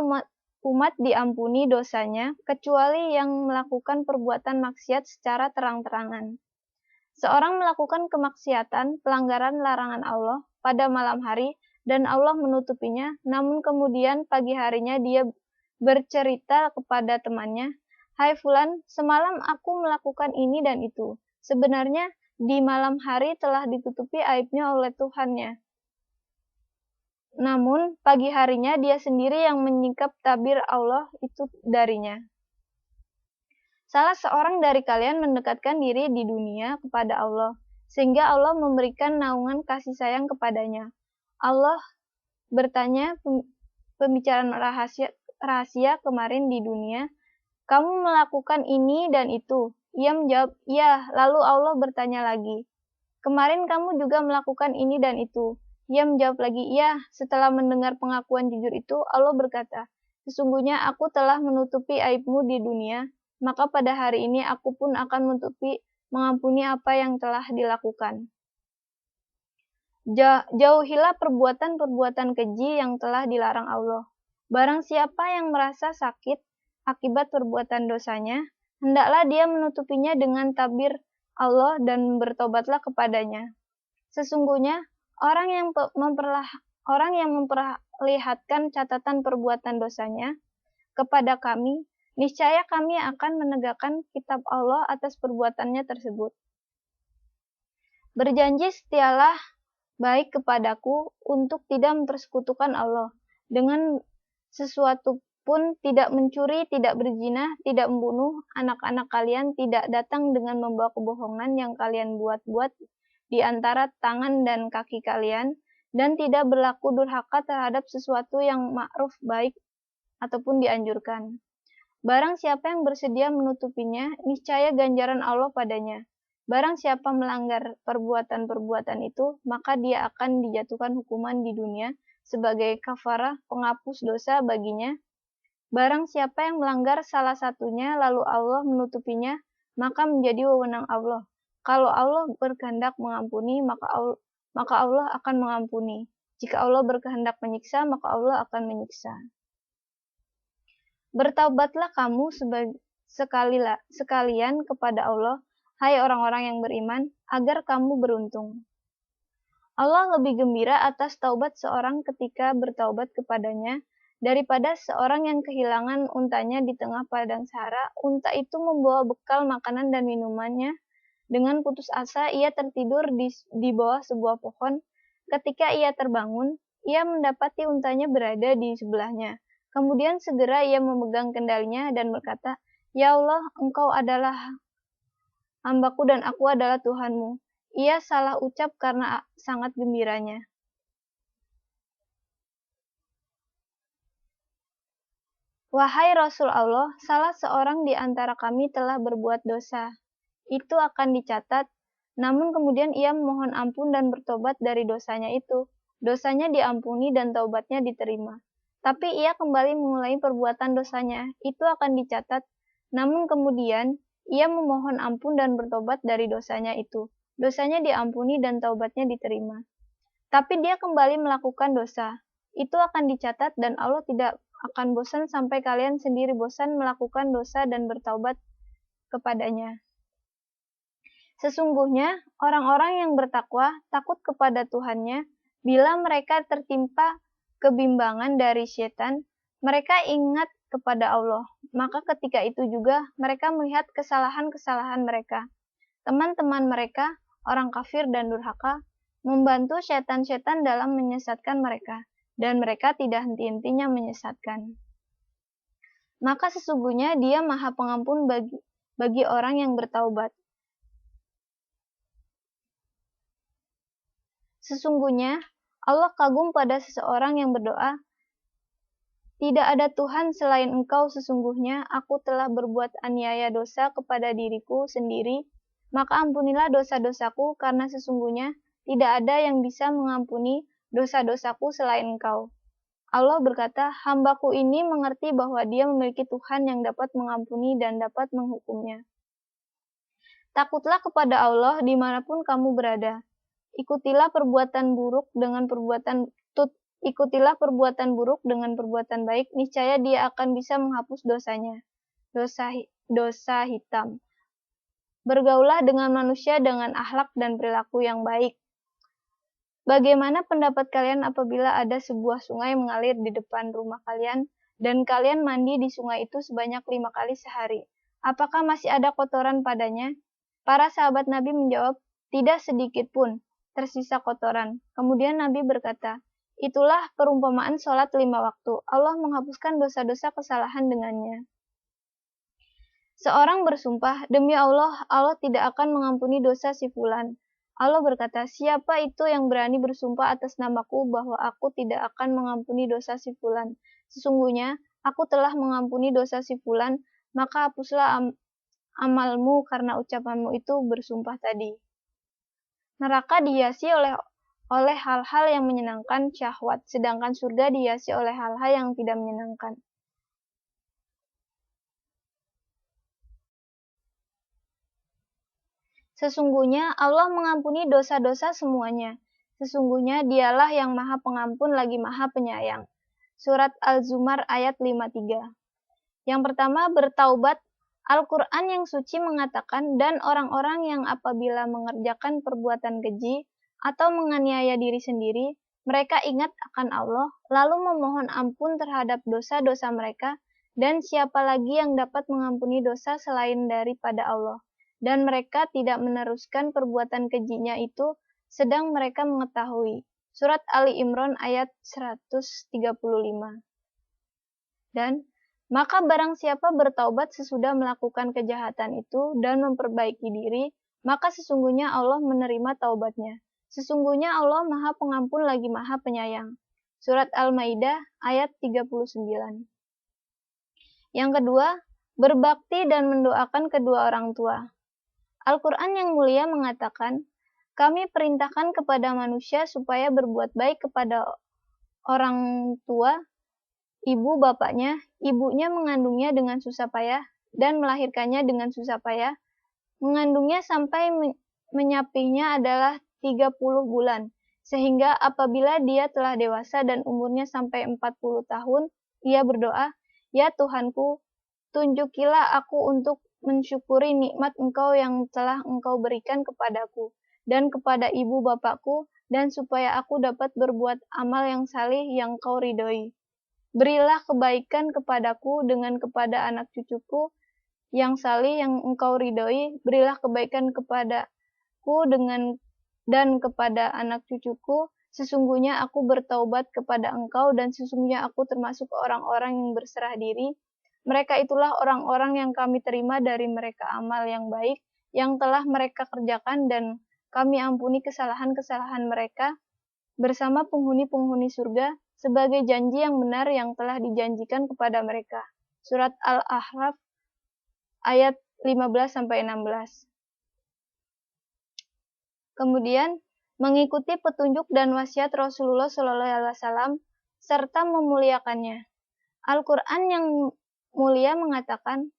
Speaker 1: umat diampuni dosanya, kecuali yang melakukan perbuatan maksiat secara terang-terangan. Seorang melakukan kemaksiatan, pelanggaran larangan Allah pada malam hari, dan Allah menutupinya, namun kemudian pagi harinya dia bercerita kepada temannya, "Hai Fulan, semalam aku melakukan ini dan itu. Sebenarnya di malam hari telah ditutupi aibnya oleh Tuhannya. Namun, pagi harinya dia sendiri yang menyingkap tabir Allah itu darinya." Salah seorang dari kalian mendekatkan diri di dunia kepada Allah, sehingga Allah memberikan naungan kasih sayang kepadanya. Allah bertanya pembicaraan rahasia kemarin di dunia, "Kamu melakukan ini dan itu?" Ia menjawab, "Iya." Lalu Allah bertanya lagi, "Kemarin kamu juga melakukan ini dan itu?" Ia menjawab lagi, "Iya." Setelah mendengar pengakuan jujur itu, Allah berkata, "Sesungguhnya aku telah menutupi aibmu di dunia, maka pada hari ini aku pun akan mengampuni apa yang telah dilakukan." Jauhilah perbuatan-perbuatan keji yang telah dilarang Allah. Barang siapa yang merasa sakit akibat perbuatan dosanya, hendaklah dia menutupinya dengan tabir Allah dan bertobatlah kepadanya. Sesungguhnya orang yang memperlihatkan catatan perbuatan dosanya kepada kami, niscaya kami akan menegakkan kitab Allah atas perbuatannya tersebut. Berjanji setialah baik kepadaku untuk tidak mempersekutukan Allah dengan sesuatu pun, tidak mencuri, tidak berzina, tidak membunuh anak-anak kalian, tidak datang dengan membawa kebohongan yang kalian buat-buat di antara tangan dan kaki kalian, dan tidak berlaku durhaka terhadap sesuatu yang ma'ruf baik ataupun dianjurkan. Barang siapa yang bersedia menutupinya, niscaya ganjaran Allah padanya. Barang siapa melanggar perbuatan-perbuatan itu, maka dia akan dijatuhkan hukuman di dunia sebagai kafarah penghapus dosa baginya. Barang siapa yang melanggar salah satunya, lalu Allah menutupinya, maka menjadi wewenang Allah. Kalau Allah berkehendak mengampuni, maka Allah akan mengampuni. Jika Allah berkehendak menyiksa, maka Allah akan menyiksa. Bertaubatlah kamu sekalian kepada Allah, hai orang-orang yang beriman, agar kamu beruntung. Allah lebih gembira atas taubat seorang ketika bertaubat kepadanya daripada seorang yang kehilangan untanya di tengah padang sahara. Unta itu membawa bekal makanan dan minumannya. Dengan putus asa, ia tertidur di bawah sebuah pohon. Ketika ia terbangun, ia mendapati untanya berada di sebelahnya. Kemudian segera ia memegang kendalinya dan berkata, "Ya Allah, Engkau adalah hambaku dan aku adalah Tuhanmu." Ia salah ucap karena sangat gembiranya. Wahai Rasul Allah, salah seorang di antara kami telah berbuat dosa. Itu akan dicatat, namun kemudian ia memohon ampun dan bertobat dari dosanya itu. Dosanya diampuni dan taubatnya diterima. Tapi ia kembali mengulangi perbuatan dosanya, itu akan dicatat, namun kemudian ia memohon ampun dan bertobat dari dosanya itu. Dosanya diampuni dan taubatnya diterima. Tapi dia kembali melakukan dosa, itu akan dicatat dan Allah tidak akan bosan sampai kalian sendiri bosan melakukan dosa dan bertaubat kepadanya. Sesungguhnya, orang-orang yang bertakwa takut kepada Tuhannya, bila mereka tertimpa kebimbangan dari setan, mereka ingat kepada Allah. Maka ketika itu juga mereka melihat kesalahan-kesalahan mereka. Teman-teman mereka, orang kafir dan durhaka, membantu setan-setan dalam menyesatkan mereka, dan mereka tidak henti-hentinya menyesatkan. Maka sesungguhnya Dia Maha Pengampun bagi orang yang bertaubat. Sesungguhnya Allah kagum pada seseorang yang berdoa, "Tidak ada Tuhan selain Engkau, sesungguhnya aku telah berbuat aniaya dosa kepada diriku sendiri, maka ampunilah dosa-dosaku karena sesungguhnya tidak ada yang bisa mengampuni dosa-dosaku selain Engkau." Allah berkata, "Hambaku ini mengerti bahwa dia memiliki Tuhan yang dapat mengampuni dan dapat menghukumnya." Takutlah kepada Allah dimanapun kamu berada. Ikutilah perbuatan buruk dengan perbuatan baik, niscaya Dia akan bisa menghapus dosanya. Dosa hitam. Bergaulah dengan manusia dengan akhlak dan perilaku yang baik. Bagaimana pendapat kalian apabila ada sebuah sungai mengalir di depan rumah kalian, dan kalian mandi di sungai itu sebanyak 5 kali sehari? Apakah masih ada kotoran padanya? Para sahabat Nabi menjawab, "Tidak sedikit pun tersisa kotoran." Kemudian Nabi berkata, "Itulah perumpamaan sholat 5 waktu. Allah menghapuskan dosa-dosa kesalahan dengannya." Seorang bersumpah, "Demi Allah, Allah tidak akan mengampuni dosa si fulan." Allah berkata, "Siapa itu yang berani bersumpah atas namaku bahwa aku tidak akan mengampuni dosa si fulan? Sesungguhnya, aku telah mengampuni dosa si fulan, maka hapuslah amalmu karena ucapanmu itu bersumpah tadi." Neraka dihiasi oleh hal-hal yang menyenangkan syahwat, sedangkan surga dihiasi oleh hal-hal yang tidak menyenangkan. Sesungguhnya Allah mengampuni dosa-dosa semuanya. Sesungguhnya Dialah yang Maha Pengampun lagi Maha Penyayang. Surat Al-Zumar ayat 53. Yang pertama, bertaubat. Al-Quran yang suci mengatakan, dan orang-orang yang apabila mengerjakan perbuatan keji atau menganiaya diri sendiri, mereka ingat akan Allah, lalu memohon ampun terhadap dosa-dosa mereka, dan siapa lagi yang dapat mengampuni dosa selain daripada Allah. Dan mereka tidak meneruskan perbuatan kejinya itu, sedang mereka mengetahui. Surat Ali Imran ayat 135. Dan maka barang siapa bertaubat sesudah melakukan kejahatan itu dan memperbaiki diri, maka sesungguhnya Allah menerima taubatnya. Sesungguhnya Allah Maha Pengampun lagi Maha Penyayang. Surat Al-Maidah ayat 39. Yang kedua, berbakti dan mendoakan kedua orang tua. Al-Quran yang mulia mengatakan, "Kami perintahkan kepada manusia supaya berbuat baik kepada orang tua, ibu bapaknya, ibunya mengandungnya dengan susah payah, dan melahirkannya dengan susah payah. Mengandungnya sampai menyapinya adalah 30 bulan, sehingga apabila dia telah dewasa dan umurnya sampai 40 tahun, ia berdoa, 'Ya Tuhanku, tunjukilah aku untuk mensyukuri nikmat Engkau yang telah Engkau berikan kepadaku dan kepada ibu bapakku, dan supaya aku dapat berbuat amal yang salih yang Kau ridhoi.' Berilah kebaikan kepadaku dengan kepada anak cucuku yang salih yang engkau ridhoi. Berilah kebaikan kepadaku dan kepada anak cucuku. Sesungguhnya aku bertaubat kepada engkau dan sesungguhnya aku termasuk orang-orang yang berserah diri. Mereka itulah orang-orang yang kami terima dari mereka amal yang baik yang telah mereka kerjakan dan kami ampuni kesalahan-kesalahan mereka bersama penghuni-penghuni surga sebagai janji yang benar yang telah dijanjikan kepada mereka. Surat Al-A'raf ayat 15-16. Kemudian, mengikuti petunjuk dan wasiat Rasulullah SAW serta memuliakannya. Al-Quran yang mulia mengatakan,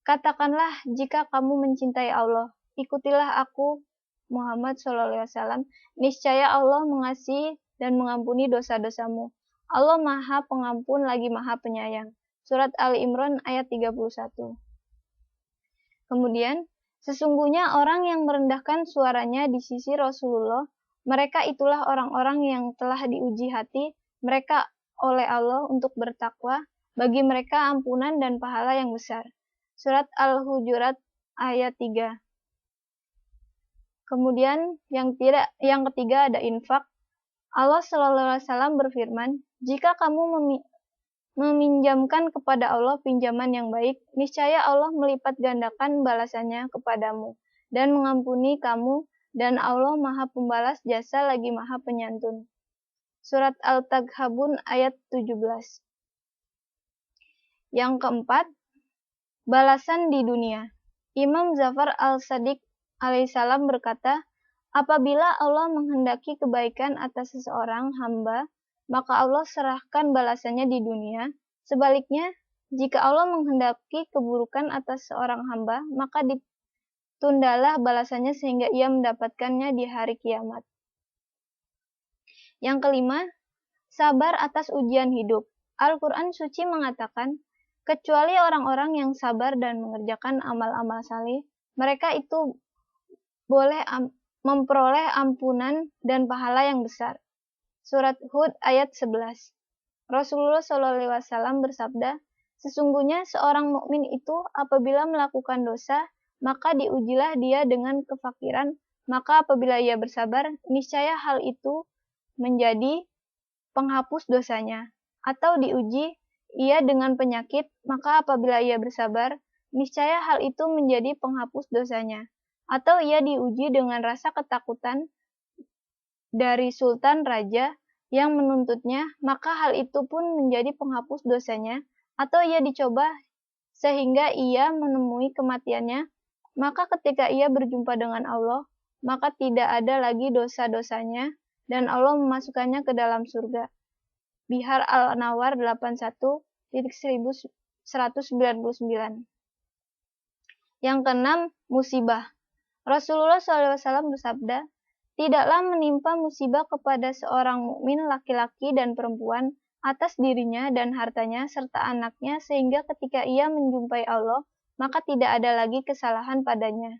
Speaker 1: katakanlah jika kamu mencintai Allah, ikutilah aku Muhammad SAW, niscaya Allah mengasihi dan mengampuni dosa-dosamu. Allah Maha Pengampun lagi Maha Penyayang. Surat Ali Imran ayat 31. Kemudian, sesungguhnya orang yang merendahkan suaranya di sisi Rasulullah, mereka itulah orang-orang yang telah diuji hati mereka oleh Allah untuk bertakwa, bagi mereka ampunan dan pahala yang besar. Surat Al-Hujurat ayat 3. Kemudian yang ketiga ada infak. Allah SAW berfirman, jika kamu meminjamkan kepada Allah pinjaman yang baik, niscaya Allah melipat gandakan balasannya kepadamu dan mengampuni kamu, dan Allah Maha Pembalas jasa lagi Maha Penyantun. Surat Al-Taghabun ayat 17. Yang keempat, balasan di dunia. Imam Ja'far al-Shadiq alaihissalam berkata, apabila Allah menghendaki kebaikan atas seseorang hamba, maka Allah serahkan balasannya di dunia. Sebaliknya, jika Allah menghendaki keburukan atas seorang hamba, maka ditundalah balasannya sehingga ia mendapatkannya di hari kiamat. Yang kelima, sabar atas ujian hidup. Al-Quran suci mengatakan, kecuali orang-orang yang sabar dan mengerjakan amal-amal saleh, mereka itu boleh memperoleh ampunan dan pahala yang besar. Surat Hud ayat 11. Rasulullah SAW bersabda, sesungguhnya seorang mukmin itu apabila melakukan dosa, maka diujilah dia dengan kefakiran, maka apabila ia bersabar, niscaya hal itu menjadi penghapus dosanya. Atau diuji ia dengan penyakit, maka apabila ia bersabar, niscaya hal itu menjadi penghapus dosanya. Atau ia diuji dengan rasa ketakutan dari sultan raja yang menuntutnya, maka hal itu pun menjadi penghapus dosanya. Atau ia dicoba sehingga ia menemui kematiannya, maka ketika ia berjumpa dengan Allah, maka tidak ada lagi dosa-dosanya dan Allah memasukkannya ke dalam surga. Bihar Al-Anwar 81.1199. Yang keenam, musibah. Rasulullah SAW bersabda, tidaklah menimpa musibah kepada seorang mukmin laki-laki dan perempuan atas dirinya dan hartanya serta anaknya sehingga ketika ia menjumpai Allah, maka tidak ada lagi kesalahan padanya.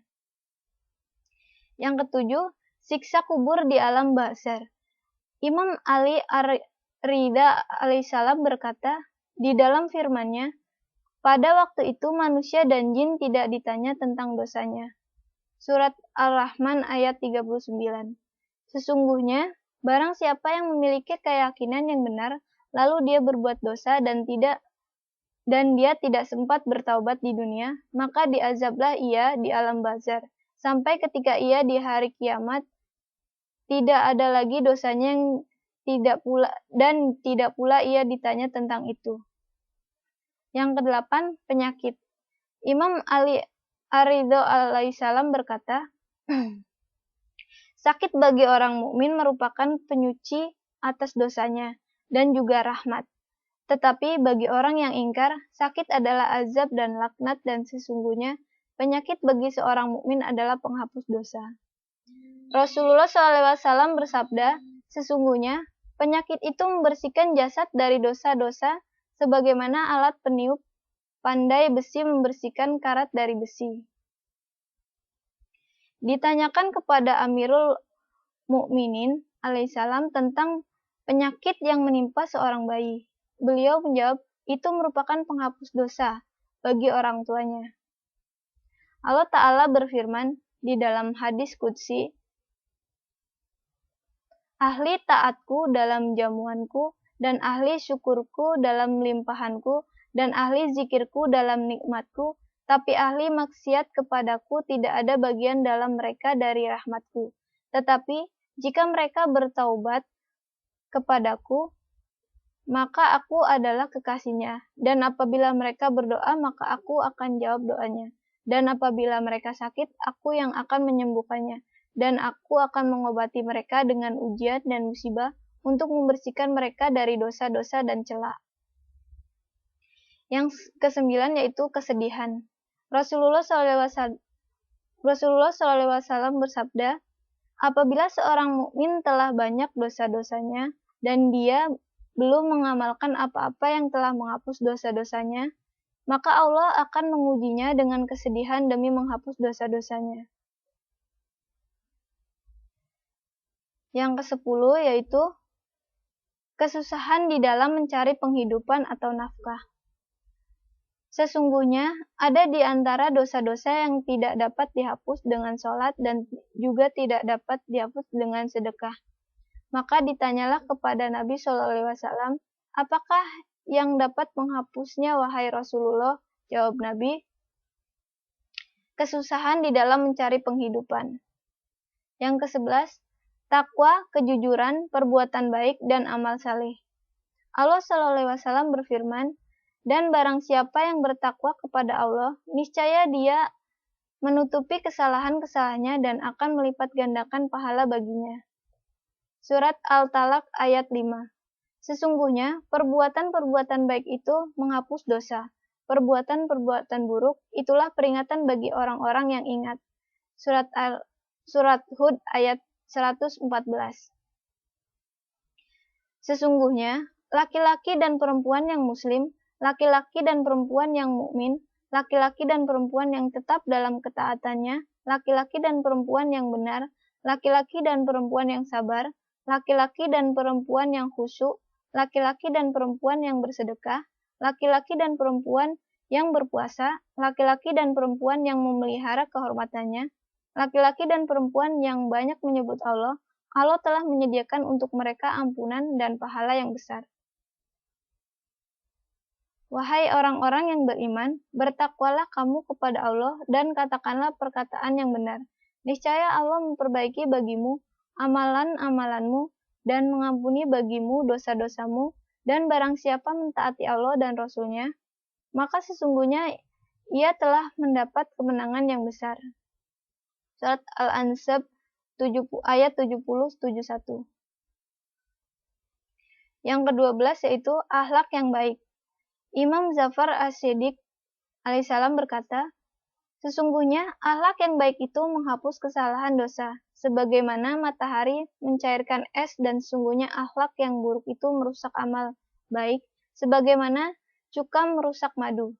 Speaker 1: Yang ketujuh, siksa kubur di alam barzakh. Imam Ali Ar-Ridha alaihissalam berkata di dalam firman-Nya, pada waktu itu manusia dan jin tidak ditanya tentang dosanya. Surat Ar-Rahman ayat 39. Sesungguhnya, barang siapa yang memiliki keyakinan yang benar, lalu dia berbuat dosa dan dia tidak sempat bertaubat di dunia, maka diazablah ia di alam barzakh, sampai ketika ia di hari kiamat, tidak ada lagi dosanya yang tidak pula ia ditanya tentang itu. Yang kedelapan, penyakit. Imam Ali Ar-Ridha alaihissalam berkata, sakit bagi orang mukmin merupakan penyuci atas dosanya dan juga rahmat. Tetapi bagi orang yang ingkar, sakit adalah azab dan laknat dan sesungguhnya penyakit bagi seorang mukmin adalah penghapus dosa. Rasulullah SAW bersabda, sesungguhnya penyakit itu membersihkan jasad dari dosa-dosa sebagaimana alat peniup pandai besi membersihkan karat dari besi. Ditanyakan kepada Amirul Mukminin alaihissalam tentang penyakit yang menimpa seorang bayi. Beliau menjawab, itu merupakan penghapus dosa bagi orang tuanya. Allah Ta'ala berfirman di dalam hadis qudsi, ahli taatku dalam jamuanku, dan ahli syukurku dalam limpahanku, dan ahli zikirku dalam nikmatku, tapi ahli maksiat kepadaku tidak ada bagian dalam mereka dari rahmatku. Tetapi jika mereka bertaubat kepadaku, maka aku adalah kekasihnya, dan apabila mereka berdoa, maka aku akan jawab doanya. Dan apabila mereka sakit, aku yang akan menyembuhkannya, dan aku akan mengobati mereka dengan ujian dan musibah untuk membersihkan mereka dari dosa-dosa dan cela. Yang kesembilan yaitu kesedihan. Rasulullah SAW bersabda, apabila seorang mukmin telah banyak dosa-dosanya dan dia belum mengamalkan apa-apa yang telah menghapus dosa-dosanya, maka Allah akan mengujinya dengan kesedihan demi menghapus dosa-dosanya. Yang ke-10 yaitu kesusahan di dalam mencari penghidupan atau nafkah. Sesungguhnya ada di antara dosa-dosa yang tidak dapat dihapus dengan sholat dan juga tidak dapat dihapus dengan sedekah. Maka ditanyalah kepada Nabi SAW, apakah yang dapat menghapusnya wahai Rasulullah? Jawab Nabi, kesusahan di dalam mencari penghidupan. Yang ke-11, takwa, kejujuran, perbuatan baik, dan amal saleh. Allah SAW berfirman, dan barang siapa yang bertakwa kepada Allah, niscaya dia menutupi kesalahan-kesalahannya dan akan melipat gandakan pahala baginya. Surat Al-Talaq ayat 5. Sesungguhnya, perbuatan-perbuatan baik itu menghapus dosa. Perbuatan-perbuatan buruk itulah peringatan bagi orang-orang yang ingat. Surat Hud ayat 114. Sesungguhnya, laki-laki dan perempuan yang muslim, laki-laki dan perempuan yang mukmin, laki-laki dan perempuan yang tetap dalam ketaatannya, laki-laki dan perempuan yang benar, laki-laki dan perempuan yang sabar, laki-laki dan perempuan yang khusyuk, laki-laki dan perempuan yang bersedekah, laki-laki dan perempuan yang berpuasa, laki-laki dan perempuan yang memelihara kehormatannya, laki-laki dan perempuan yang banyak menyebut Allah, Allah telah menyediakan untuk mereka ampunan dan pahala yang besar. Wahai orang-orang yang beriman, bertakwalah kamu kepada Allah dan katakanlah perkataan yang benar. Niscaya Allah memperbaiki bagimu amalan-amalanmu dan mengampuni bagimu dosa-dosamu, dan barang siapa mentaati Allah dan Rasul-Nya, maka sesungguhnya ia telah mendapat kemenangan yang besar. Surat Al-Ansab ayat 70-71. Yang ke-12 yaitu akhlak yang baik. Imam Zafar As-Siddiq alaihissalam berkata, sesungguhnya akhlak yang baik itu menghapus kesalahan dosa, sebagaimana matahari mencairkan es, dan sesungguhnya akhlak yang buruk itu merusak amal baik, sebagaimana cuka merusak madu.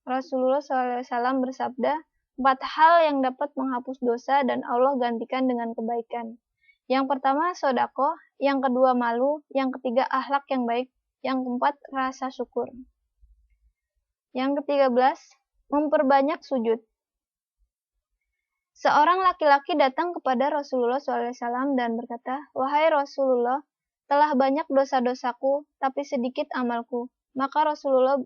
Speaker 1: Rasulullah SAW bersabda, 4 hal yang dapat menghapus dosa dan Allah gantikan dengan kebaikan. Yang pertama, sedekah, yang kedua, malu, yang ketiga, akhlak yang baik, yang keempat, rasa syukur. Yang ke-13, memperbanyak sujud. Seorang laki-laki datang kepada Rasulullah SAW dan berkata, wahai Rasulullah, telah banyak dosa-dosaku, tapi sedikit amalku. Maka Rasulullah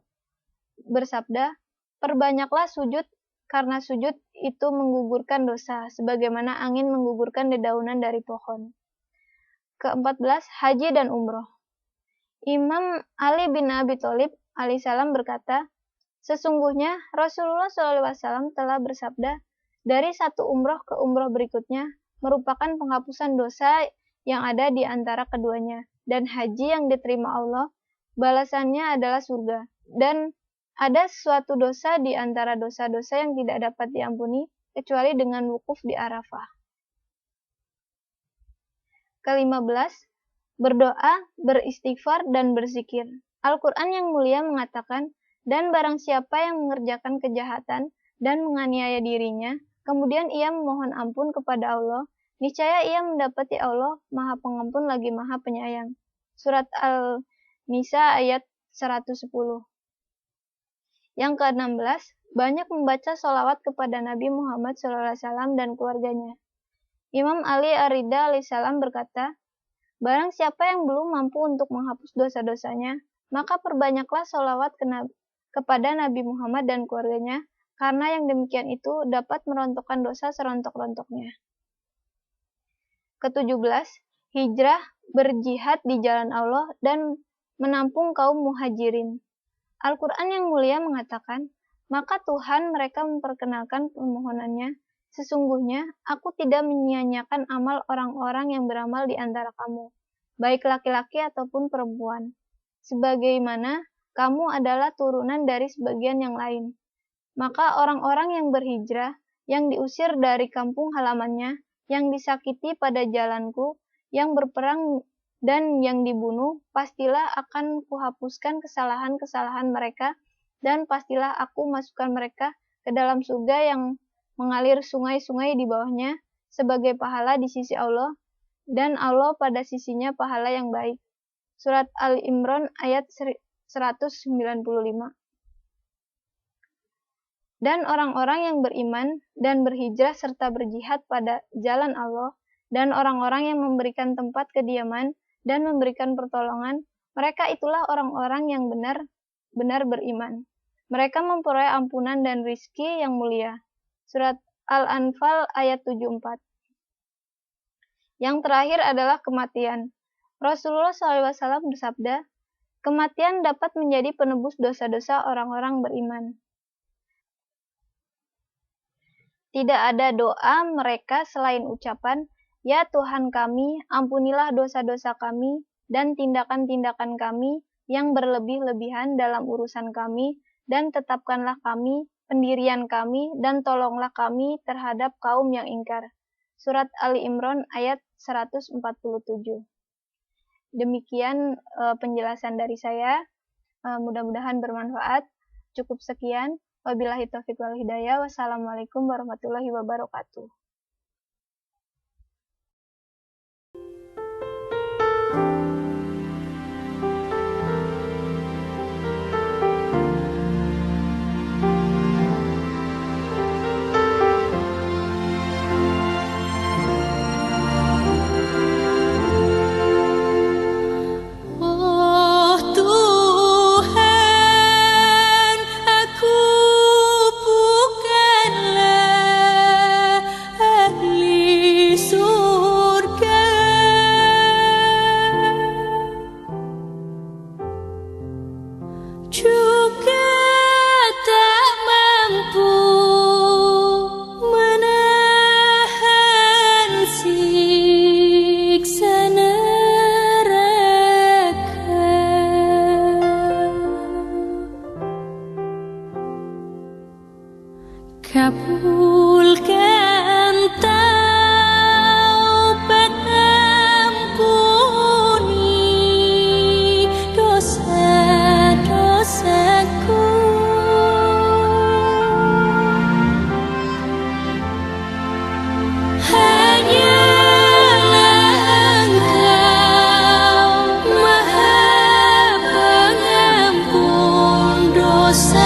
Speaker 1: bersabda, perbanyaklah sujud, karena sujud itu menggugurkan dosa, sebagaimana angin menggugurkan dedaunan dari pohon. Ke-14, haji dan umroh. Imam Ali bin Abi Thalib alaihissalam berkata, sesungguhnya Rasulullah SAW telah bersabda, dari satu umroh ke umroh berikutnya merupakan penghapusan dosa yang ada di antara keduanya, dan haji yang diterima Allah, balasannya adalah surga. Dan ada suatu dosa di antara dosa-dosa yang tidak dapat diampuni, kecuali dengan wukuf di Arafah. Ke-15, berdoa, beristighfar, dan berzikir. Al-Quran yang mulia mengatakan, dan barang siapa yang mengerjakan kejahatan dan menganiaya dirinya, kemudian ia memohon ampun kepada Allah, niscaya ia mendapati Allah Maha Pengampun lagi Maha Penyayang. Surat Nisa ayat 110. Yang ke-16, banyak membaca sholawat kepada Nabi Muhammad SAW dan keluarganya. Imam Ali Ar-Ridha alaihissalam berkata, barang siapa yang belum mampu untuk menghapus dosa-dosanya, maka perbanyaklah sholawat kepada Nabi Muhammad dan keluarganya, karena yang demikian itu dapat merontokkan dosa serontok-rontoknya. Ke-17, hijrah, berjihad di jalan Allah, dan menampung kaum muhajirin. Al-Quran yang mulia mengatakan, maka Tuhan mereka memperkenalkan permohonannya, sesungguhnya aku tidak menyia-nyiakan amal orang-orang yang beramal di antara kamu, baik laki-laki ataupun perempuan, sebagaimana kamu adalah turunan dari sebagian yang lain. Maka orang-orang yang berhijrah, yang diusir dari kampung halamannya, yang disakiti pada jalanku, yang berperang dan yang dibunuh, pastilah akan kuhapuskan kesalahan-kesalahan mereka, dan pastilah aku masukkan mereka ke dalam surga yang mengalir sungai-sungai di bawahnya, sebagai pahala di sisi Allah, dan Allah pada sisinya pahala yang baik. Surat Al-Imran ayat 195. Dan orang-orang yang beriman dan berhijrah serta berjihad pada jalan Allah, dan orang-orang yang memberikan tempat kediaman dan memberikan pertolongan, mereka itulah orang-orang yang benar-benar beriman. Mereka memperoleh ampunan dan rizki yang mulia. Surat Al-Anfal ayat 74. Yang terakhir adalah kematian. Rasulullah SAW bersabda, kematian dapat menjadi penebus dosa-dosa orang-orang beriman. Tidak ada doa mereka selain ucapan, ya Tuhan kami, ampunilah dosa-dosa kami dan tindakan-tindakan kami yang berlebih-lebihan dalam urusan kami, dan tetapkanlah kami, pendirian kami, dan tolonglah kami terhadap kaum yang ingkar. Surat Ali Imran ayat 147. Demikian penjelasan dari saya, mudah-mudahan bermanfaat. Cukup sekian. Wabillahi taufiq wal hidayah. Wassalamualaikum warahmatullahi wabarakatuh.
Speaker 3: Kabulkan taubat ampuni dosa-dosaku. Hanyalah Engkau Maha Pengampun dosa.